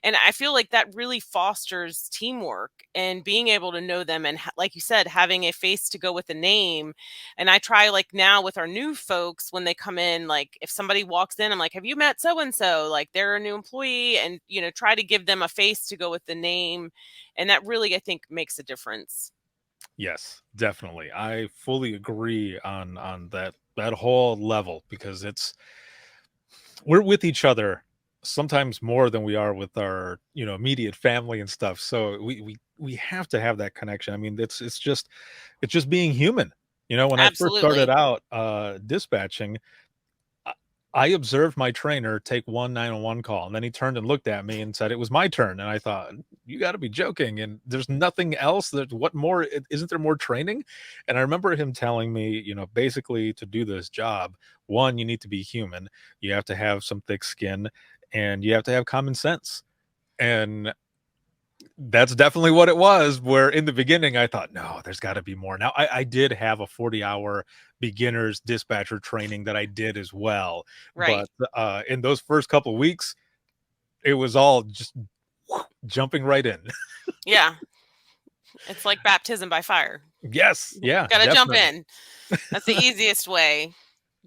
And I feel like that really fosters teamwork and being able to know them, and like you said, having a face to go with a name. And I try, like, now with our new folks, when they come in, like if somebody walks in, I'm like, have you met so and so? Like they're a new employee, and try to give them a face to go with the name. And that really, I think, makes a difference. Yes, definitely. I fully agree on that whole level, because we're with each other sometimes more than we are with our immediate family and stuff. So we have to have that connection. I mean, it's just being human. When I first started Absolutely. out dispatching, I I observed my trainer take one 911 call, and then he turned and looked at me and said it was my turn. And I thought, you got to be joking. And there's nothing else. What more? Isn't there more training? And I remember him telling me, basically to do this job, one, you need to be human. You have to have some thick skin, and you have to have common sense. And that's definitely what it was. Where in the beginning I thought, no, there's got to be more. Now I did have a 40-hour beginners dispatcher training that I did as well, Right. but in those first couple of weeks, it was all just jumping right in. Yeah. It's like baptism by fire. Yes, yeah, Got to jump definitely. in. That's the easiest way.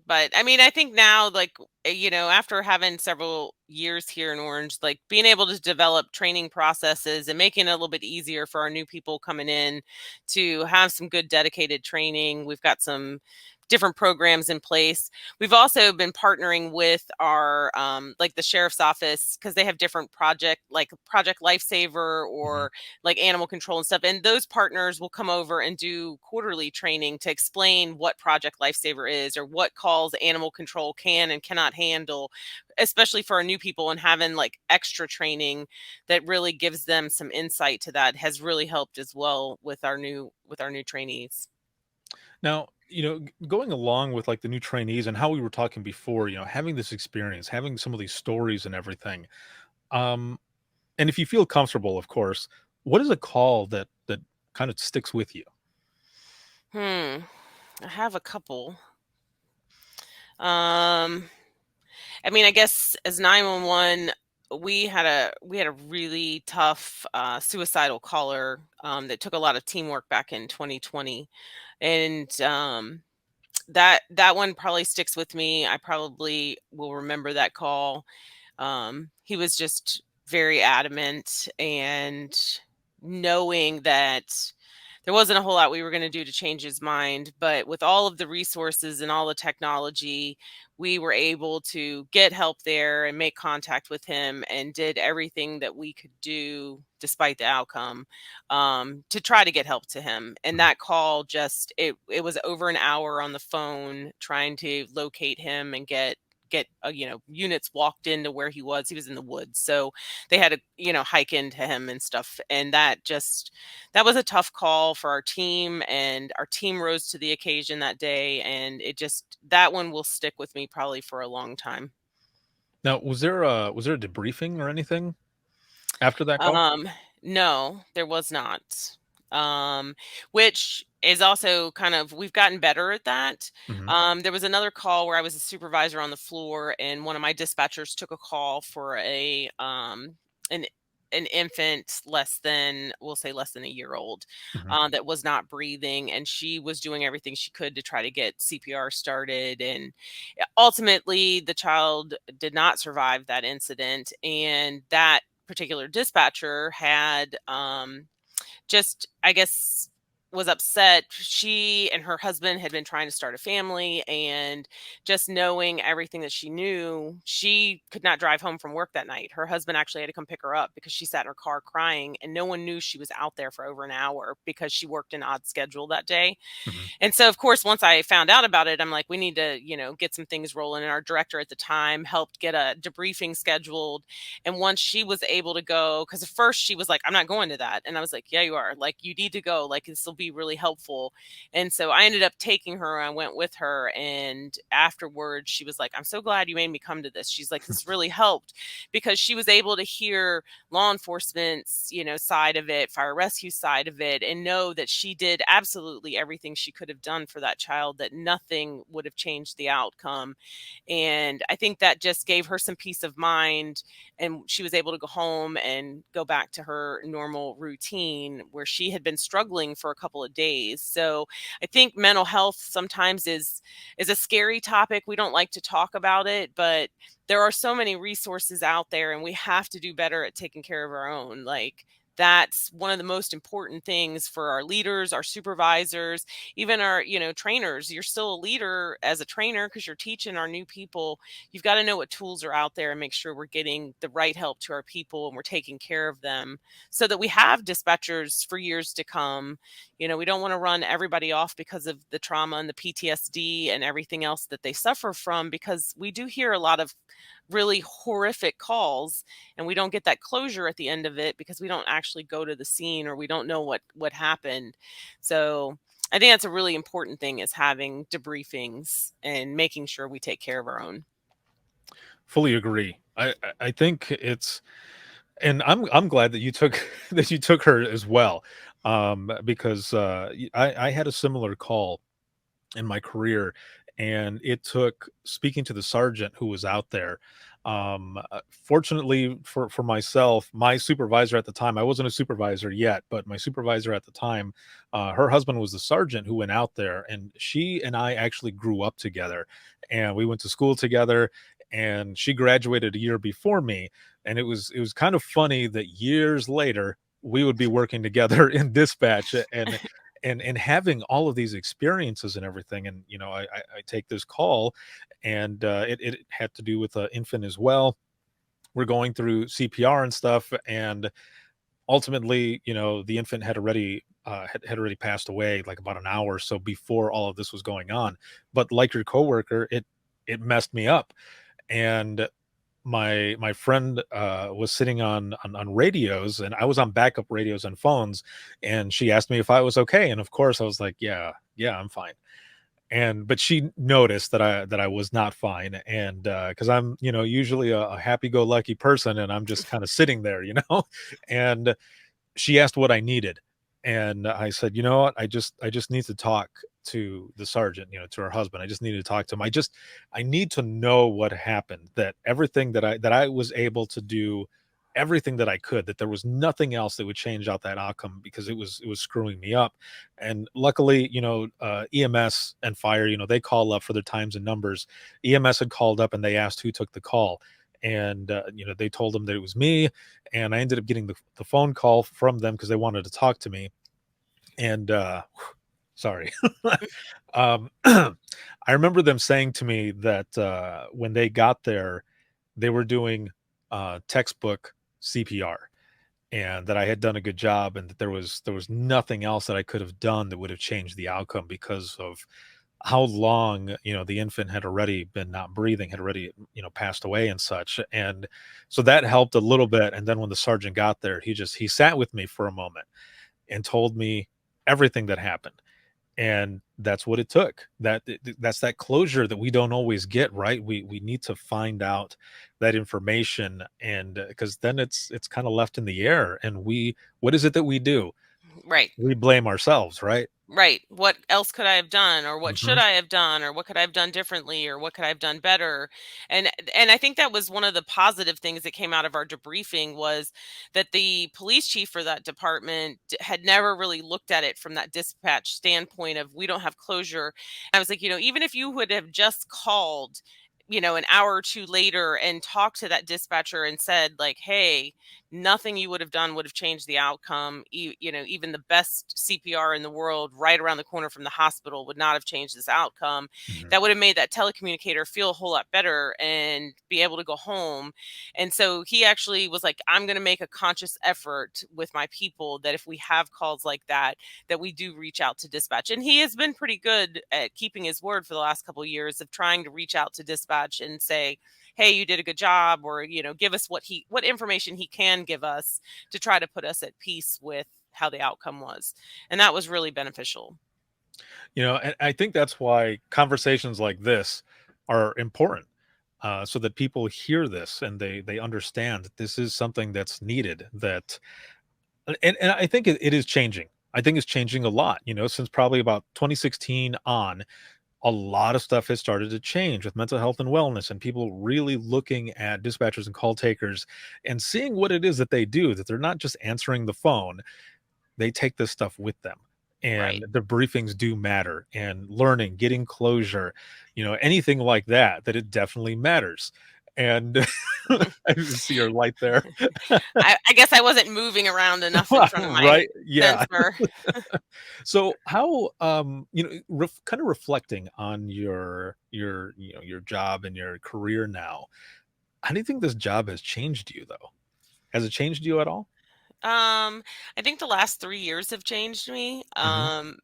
But I mean, I think now, like, after having several years here in Orange, like being able to develop training processes and making it a little bit easier for our new people coming in to have some good dedicated training. We've got some different programs in place. We've also been partnering with our like the sheriff's office, because they have different like Project Lifesaver Mhm. or like animal control and stuff. And those partners will come over and do quarterly training to explain what Project Lifesaver is or what calls animal control can and cannot handle, especially for our new people. And having like extra training that really gives them some insight to that has really helped as well with our new trainees. Now, going along with like the new trainees and how we were talking before, having this experience, having some of these stories and everything, And if you feel comfortable, of course, what is a call that kind of sticks with you? I have a couple. Um, I mean, I guess as 911, we had a really tough suicidal caller that took a lot of teamwork back in 2020, and that one probably sticks with me. I probably will remember that call. He was just very adamant, and knowing that there wasn't a whole lot we were going to do to change his mind, but with all of the resources and all the technology, we were able to get help there and make contact with him and did everything that we could do despite the outcome, to try to get help to him. And that call just it was over an hour on the phone trying to locate him and get units walked into where he was. He was in the woods, so they had to hike into him and stuff. And that was a tough call for our team, and our team rose to the occasion that day, and that one will stick with me probably for a long time. Now, was there a debriefing or anything after that call? No, there was not. Um, which is also kind of, we've gotten better at that. Hmm. There was another call where I was a supervisor on the floor, and one of my dispatchers took a call for an an infant we'll say less than a year old, Hmm. that was not breathing, and she was doing everything she could to try to get CPR started, and ultimately the child did not survive that incident. And that particular dispatcher had just, I guess, was upset. She and her husband had been trying to start a family, and just knowing everything that she knew, she could not drive home from work that night. Her husband actually had to come pick her up because she sat in her car crying, and no one knew she was out there for over an hour because she worked an odd schedule that day. Hmm. And so, of course, once I found out about it, I'm like, we need to, get some things rolling. And our director at the time helped get a debriefing scheduled. And once she was able to go, because at first she was like, I'm not going to that. And I was like, yeah, you are. Like, you need to go. Like, this will be really helpful. And so I ended up taking her. I went with her. And afterwards, she was like, I'm so glad you made me come to this. She's like, this really helped, because she was able to hear law enforcement's, side of it, fire rescue side of it, and know that she did absolutely everything she could have done for that child, that nothing would have changed the outcome. And I think that just gave her some peace of mind, and she was able to go home and go back to her normal routine where she had been struggling for a couple of days. So I think mental health sometimes is a scary topic. We don't like to talk about it, but there are so many resources out there, and we have to do better at taking care of our own. Like, that's one of the most important things for our leaders, our supervisors, even our, trainers. You're still a leader as a trainer because you're teaching our new people. You've got to know what tools are out there and make sure we're getting the right help to our people and we're taking care of them so that we have dispatchers for years to come. We don't want to run everybody off because of the trauma and the PTSD and everything else that they suffer from, because we do hear a lot of really horrific calls, and we don't get that closure at the end of it because we don't actually go to the scene, or we don't know what happened. So I think that's a really important thing, is having debriefings and making sure we take care of our own. Fully agree. I think it's, and I'm glad that you took that you took her as well, because I had a similar call in my career, and it took speaking to the sergeant who was out there. Fortunately for myself, my supervisor at the time, I wasn't a supervisor yet, but my supervisor at the time, her husband was the sergeant who went out there, and she and I actually grew up together, and we went to school together. And she graduated a year before me, and it was kind of funny that years later we would be working together in dispatch, and having all of these experiences and everything. And I take this call, and it had to do with an infant as well. We're going through CPR and stuff, and ultimately, the infant had already passed away, like about an hour or so before all of this was going on. But like your coworker, it messed me up. And my friend was sitting on radios, and I was on backup radios and phones, and she asked me if I was okay, and of course I was like, yeah, I'm fine. but she noticed that I was not fine, and because I'm usually a happy-go-lucky person, and I'm just kind of sitting there, and she asked what I needed, and I said, you know what, I just need to talk to the sergeant, to her husband. I just need to talk to him. I need to know what happened. That everything that I was able to do everything that I could, that there was nothing else that would change out that outcome, because it was screwing me up. And luckily, EMS and fire, they call up for their times and numbers. EMS had called up and they asked who took the call. And they told them that it was me, and I ended up getting the phone call from them because they wanted to talk to me. And sorry. I remember them saying to me that when they got there, they were doing textbook CPR, and that I had done a good job, and that there was nothing else that I could have done that would have changed the outcome, because of how long the infant had already been not breathing, had already passed away and such. And so that helped a little bit. And then when the sergeant got there, he sat with me for a moment and told me everything that happened. And that's what it took. That's that closure that we don't always get, right? We need to find out that information, and because then it's kind of left in the air, and what is it that we do? Right. We blame ourselves, right? Right. What else could I have done, or what should Mhm. I have done, or what could I have done differently, or what could I have done better? And I think that was one of the positive things that came out of our debriefing, was that the police chief for that department had never really looked at it from that dispatch standpoint of, we don't have closure. I was like, even if you would have just called, an hour or two later and talked to that dispatcher and said, like, hey, nothing you would have done would have changed the outcome. Even the best CPR in the world right around the corner from the hospital would not have changed this outcome. Mhm. That would have made that telecommunicator feel a whole lot better and be able to go home. And so he actually was like, I'm going to make a conscious effort with my people that if we have calls like that, that we do reach out to dispatch. And he has been pretty good at keeping his word for the last couple of years of trying to reach out to dispatch and say, hey, you did a good job, or give us what information he can give us to try to put us at peace with how the outcome was. And that was really beneficial. And I think that's why conversations like this are important, so that people hear this and they understand that this is something that's needed. And I think it is changing. I think it's changing a lot. Since probably about 2016 on, a lot of stuff has started to change with mental health and wellness, and people really looking at dispatchers and call takers and seeing what it is that they do. That they're not just answering the phone; they take this stuff with them, Right. and the briefings do matter, and learning, getting closure, anything like that, that it definitely matters. And I see your light there. I guess I wasn't moving around enough in front of my Right, yeah. sensor. So how kind of reflecting on your job and your career now, how do you think this job has changed you, though? Has it changed you at all? I think the last 3 years have changed me. Mhm.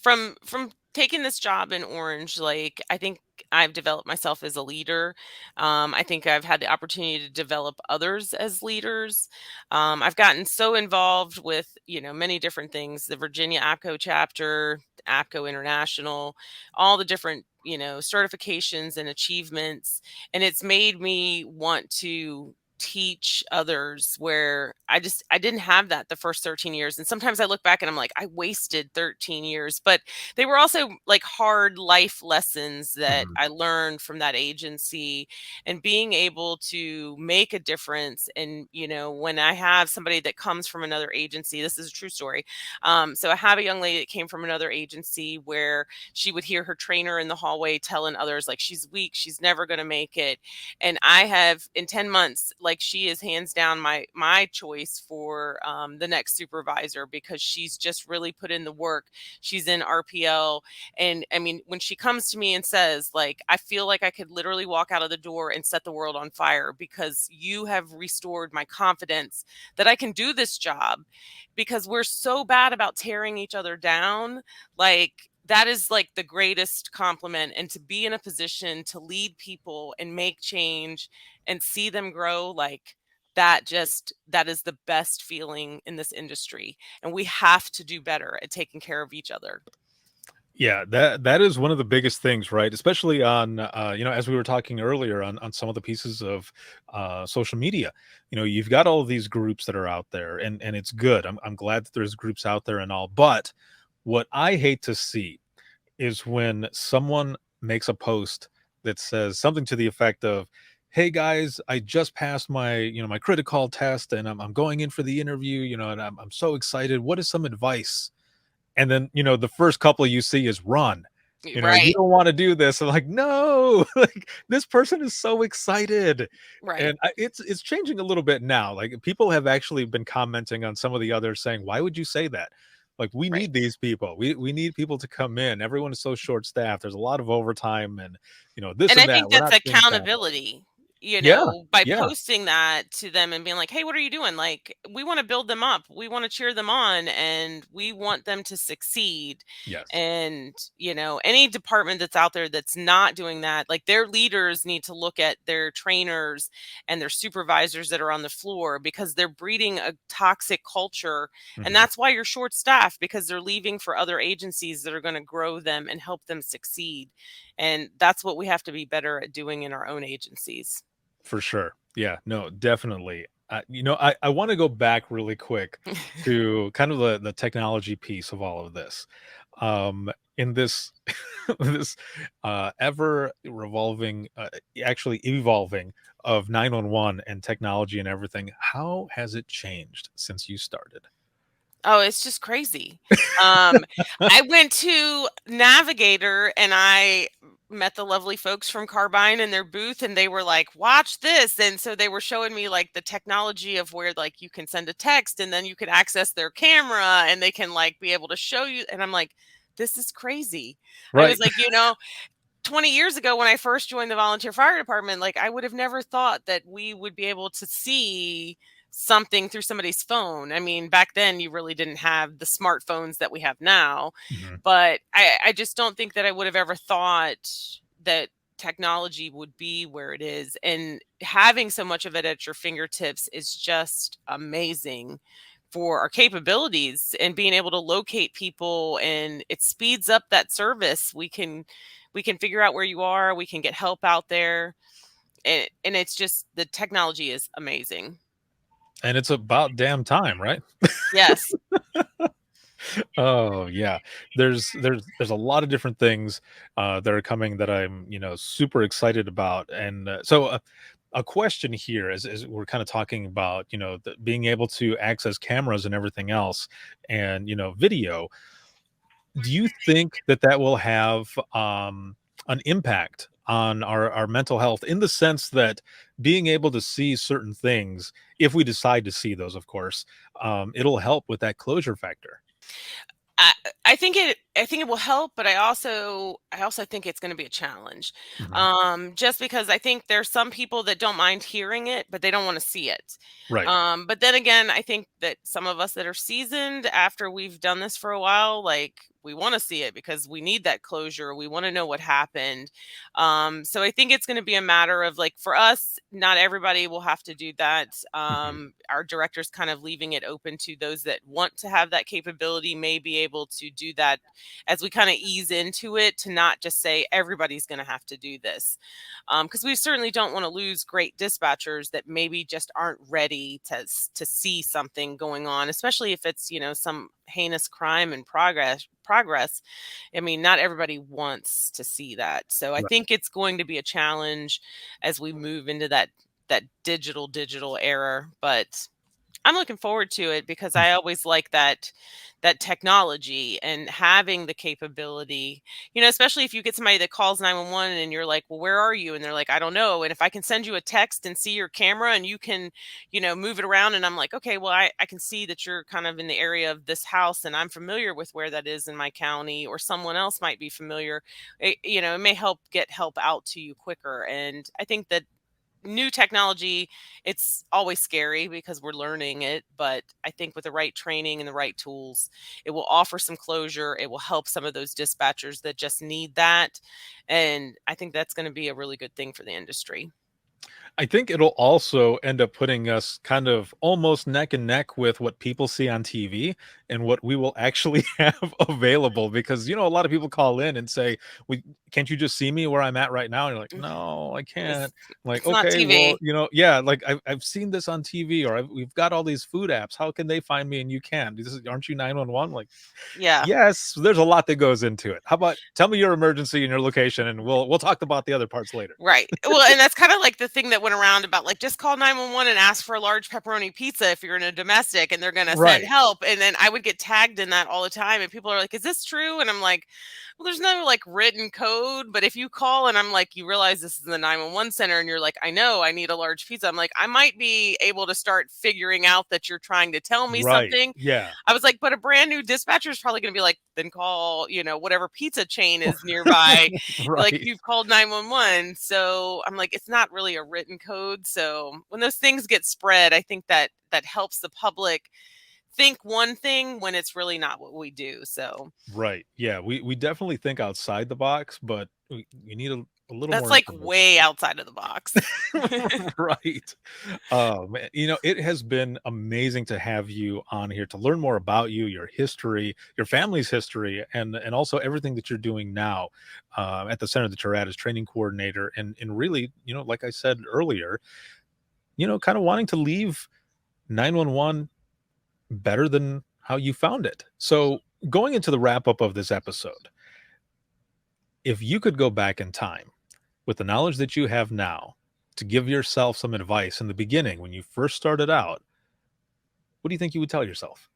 From taking this job in Orange, like, I think I've developed myself as a leader. I think I've had the opportunity to develop others as leaders. I've gotten so involved with, many different things, the Virginia APCO chapter, APCO International, all the different, certifications and achievements. And it's made me want to teach others, where I didn't have that the first 13 years. And sometimes I look back and I'm like, I wasted 13 years, but they were also like hard life lessons that Mhm. I learned from that agency, and being able to make a difference. And when I have somebody that comes from another agency, this is a true story. So I have a young lady that came from another agency, where she would hear her trainer in the hallway telling others, like, she's weak, she's never going to make it. And I have, in 10 months, like, she is hands down my choice for the next supervisor, because she's just really put in the work. She's in RPL. And I mean, when she comes to me and says, like, I feel like I could literally walk out of the door and set the world on fire, because you have restored my confidence that I can do this job, because we're so bad about tearing each other down. Like, that is like the greatest compliment. And to be in a position to lead people and make change and see them grow, like, that is the best feeling in this industry. And we have to do better at taking care of each other. Yeah, that is one of the biggest things, right? Especially on, as we were talking earlier on some of the pieces of social media. You've got all of these groups that are out there, and it's good. I'm glad that there's groups out there and all. But what I hate to see is when someone makes a post that says something to the effect of, "Hey guys, I just passed my my critical test, and I'm going in for the interview. And I'm so excited. What is some advice?" And then, the first couple you see is run. You Right, don't wanna do this. I'm like, "No!" Like, this person is so excited. right, And it's changing a little bit now. Like, people have actually been commenting on some of the others saying, "Why would you say that?" Like, we right. need these people. We need people to come in. Everyone is so short-staffed. There's a lot of overtime and, this And I and that. think We're that's not seeing family. accountability, Yeah. by Yeah. posting that to them and being like, "Hey, what are you doing?" Like, we want to build them up. We want to cheer them on and we want them to succeed. Yes. And, any department that's out there that's not doing that, like their leaders need to look at their trainers and their supervisors that are on the floor because they're breeding a toxic culture. And Mhm. that's why you're short staffed because they're leaving for other agencies that are going to grow them and help them succeed. And that's what we have to be better at doing in our own agencies. For sure. Yeah, no, definitely. I want to go back really quick to kind of the technology piece of all of this. In this this ever revolving, actually evolving of 911 and technology and everything, how has it changed since you started? Oh, it's just crazy. Um, I went to Navigator and I met the lovely folks from Carbyne in their booth and they were like, "Watch this." And so they were showing me like the technology of where like you can send a text and then you can access their camera and they can like be able to show you. And I'm like, this is crazy. I was Right. like, 20 years ago when I first joined the volunteer fire department, like I would have never thought that we would be able to see something through somebody's phone. I mean, back then you really didn't have the smartphones that we have now, Mhm. but I just don't think that I would have ever thought that technology would be where it is. And having so much of it at your fingertips is just amazing for our capabilities and being able to locate people, and it speeds up that service. We can figure out where you are, we can get help out there, and it's just the technology is amazing. And it's about damn time, right? Yes. Oh yeah, there's a lot of different things that are coming that I'm super excited about, and a question here as we're kind of talking about being able to access cameras and everything else, and video. Do you think that that will have an impact on our mental health in the sense that being able to see certain things, if we decide to see those, of course, it'll help with that closure factor? I I think it will help, but I also think it's going to be a challenge. Mhm. Just because I think there's some people that don't mind hearing it, but they don't want to see it. Right. But then again, I think that some of us that are seasoned after we've done this for a while, like we want to see it because we need that closure. We want to know what happened. So I think it's going to be a matter of like for us, not everybody will have to do that. Mhm. Our director's kind of leaving it open to those that want to have that capability may be able to do that as we kind of ease into it, to not just say everybody's going to have to do this. Because we certainly don't want to lose great dispatchers that maybe just aren't ready to see something going on, especially if it's some heinous crime in progress. I mean, not everybody wants to see that. So I Right. think it's going to be a challenge as we move into that digital era, but I'm looking forward to it because I always like that technology and having the capability, especially if you get somebody that calls 911 and you're like, "Well, where are you?" And they're like, "I don't know." And if I can send you a text and see your camera and you can, move it around and I'm like, "Okay, well, I can see that you're kind of in the area of this house and I'm familiar with where that is in my county," or someone else might be familiar. It may help out to you quicker. And I think that new technology, it's always scary because we're learning it, but I think with the right training and the right tools, it will offer some closure. It will help some of those dispatchers that just need that. And I think that's going to be a really good thing for the industry. I think it'll also end up putting us kind of almost neck and neck with what people see on TV and what we will actually have available. Because, a lot of people call in and say, can't you just see me where I'm at right now? And you're like, no, I can't. I'm like, It's not okay, well, TV. yeah, like I've seen this on TV, or we've got all these food apps. How can they find me and you can? Aren't you 911? Like, Yeah. yes, there's a lot that goes into it. How about tell me your emergency and your location, and we'll talk about the other parts later. Right. Well, and that's kind of like the thing that went around about like just call 911 and ask for a large pepperoni pizza if you're in a domestic and they're going to send Right. help. And then I would get tagged in that all the time. And people are like, is this true? And I'm like, well, there's no like written code. But if you call and I'm like, you realize this is the 911 center and you're like, I know I need a large pizza. I'm like, I might be able to start figuring out that you're trying to tell me Right. something. Yeah. I was like, but a brand new dispatcher is probably going to be like, then call, whatever pizza chain is nearby. Like Right. you've called 911. So I'm like, it's not really a written code. So when those things get spread, I think that helps the public think one thing when it's really not what we do. So Right. Yeah. We definitely think outside the box, but we need a little that's more like information. way outside of the box. Right. Oh man, it has been amazing to have you on here to learn more about you, your history, your family's history, and also everything that you're doing now at the center that you're at as training coordinator, and really, like I said earlier, kind of wanting to leave 911 better than how you found it. So going into the wrap up of this episode, if you could go back in time with the knowledge that you have now to give yourself some advice in the beginning when you first started out, what do you think you would tell yourself?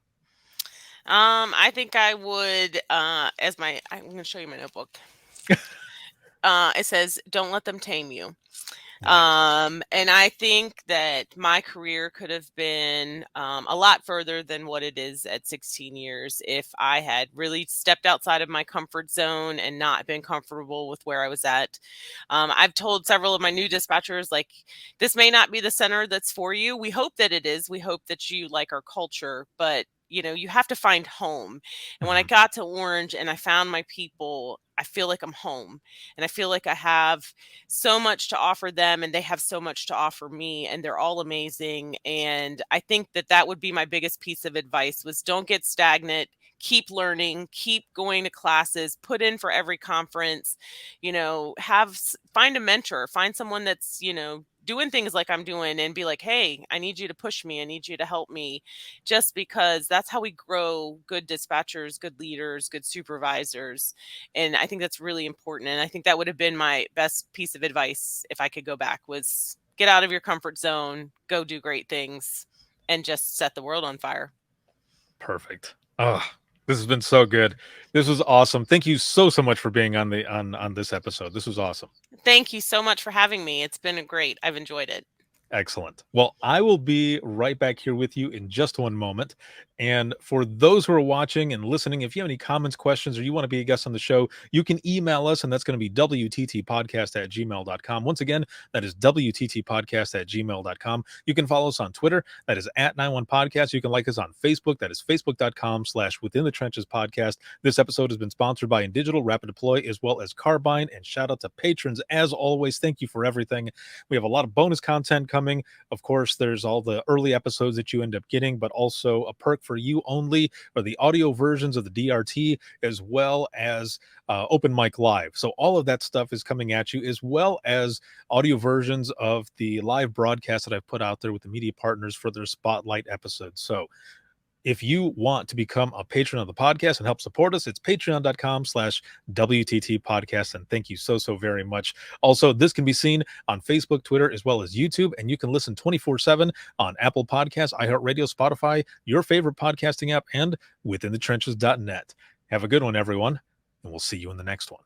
I think I would I'm going to show you my notebook. It says, don't let them tame you. And I think that my career could have been a lot further than what it is at 16 years if I had really stepped outside of my comfort zone and not been comfortable with where I was at. I've told several of my new dispatchers, like, this may not be the center that's for you. We hope that it is. We hope that you like our culture, but you have to find home. And when I got to Orange and I found my people, I feel like I'm home, and I feel like I have so much to offer them and they have so much to offer me, and they're all amazing. And I think that would be my biggest piece of advice was don't get stagnant, keep learning, keep going to classes, put in for every conference, find a mentor, find someone that's, doing things like I'm doing, and be like, hey, I need you to push me. I need you to help me, just because that's how we grow good dispatchers, good leaders, good supervisors. And I think that's really important. And I think that would have been my best piece of advice if I could go back, was get out of your comfort zone, go do great things, and just set the world on fire. Perfect. Oh, this has been so good. This was awesome. Thank you so much for being on this episode. This was awesome. Thank you so much for having me. It's been great. I've enjoyed it. Excellent. Well, I will be right back here with you in just one moment. And for those who are watching and listening, if you have any comments, questions, or you want to be a guest on the show, you can email us, and that's going to be wttpodcast@gmail.com. Once again, that is wttpodcast@gmail.com. You can follow us on Twitter. That is @91podcast. You can like us on Facebook. That is facebook.com/Within the Trenches podcast. This episode has been sponsored by INdigital, RapidDeploy, as well as Carbyne. And shout out to patrons. As always, thank you for everything. We have a lot of bonus content coming. Of course, there's all the early episodes that you end up getting, but also a perk for you only, or the audio versions of the DRT, as well as Open Mic Live. So all of that stuff is coming at you, as well as audio versions of the live broadcast that I've put out there with the media partners for their spotlight episodes. So if you want to become a patron of the podcast and help support us, it's patreon.com/WTT podcast. And thank you so very much. Also, this can be seen on Facebook, Twitter, as well as YouTube. And you can listen 24/7 on Apple Podcasts, iHeartRadio, Spotify, your favorite podcasting app, and withinthetrenches.net. Have a good one, everyone. And we'll see you in the next one.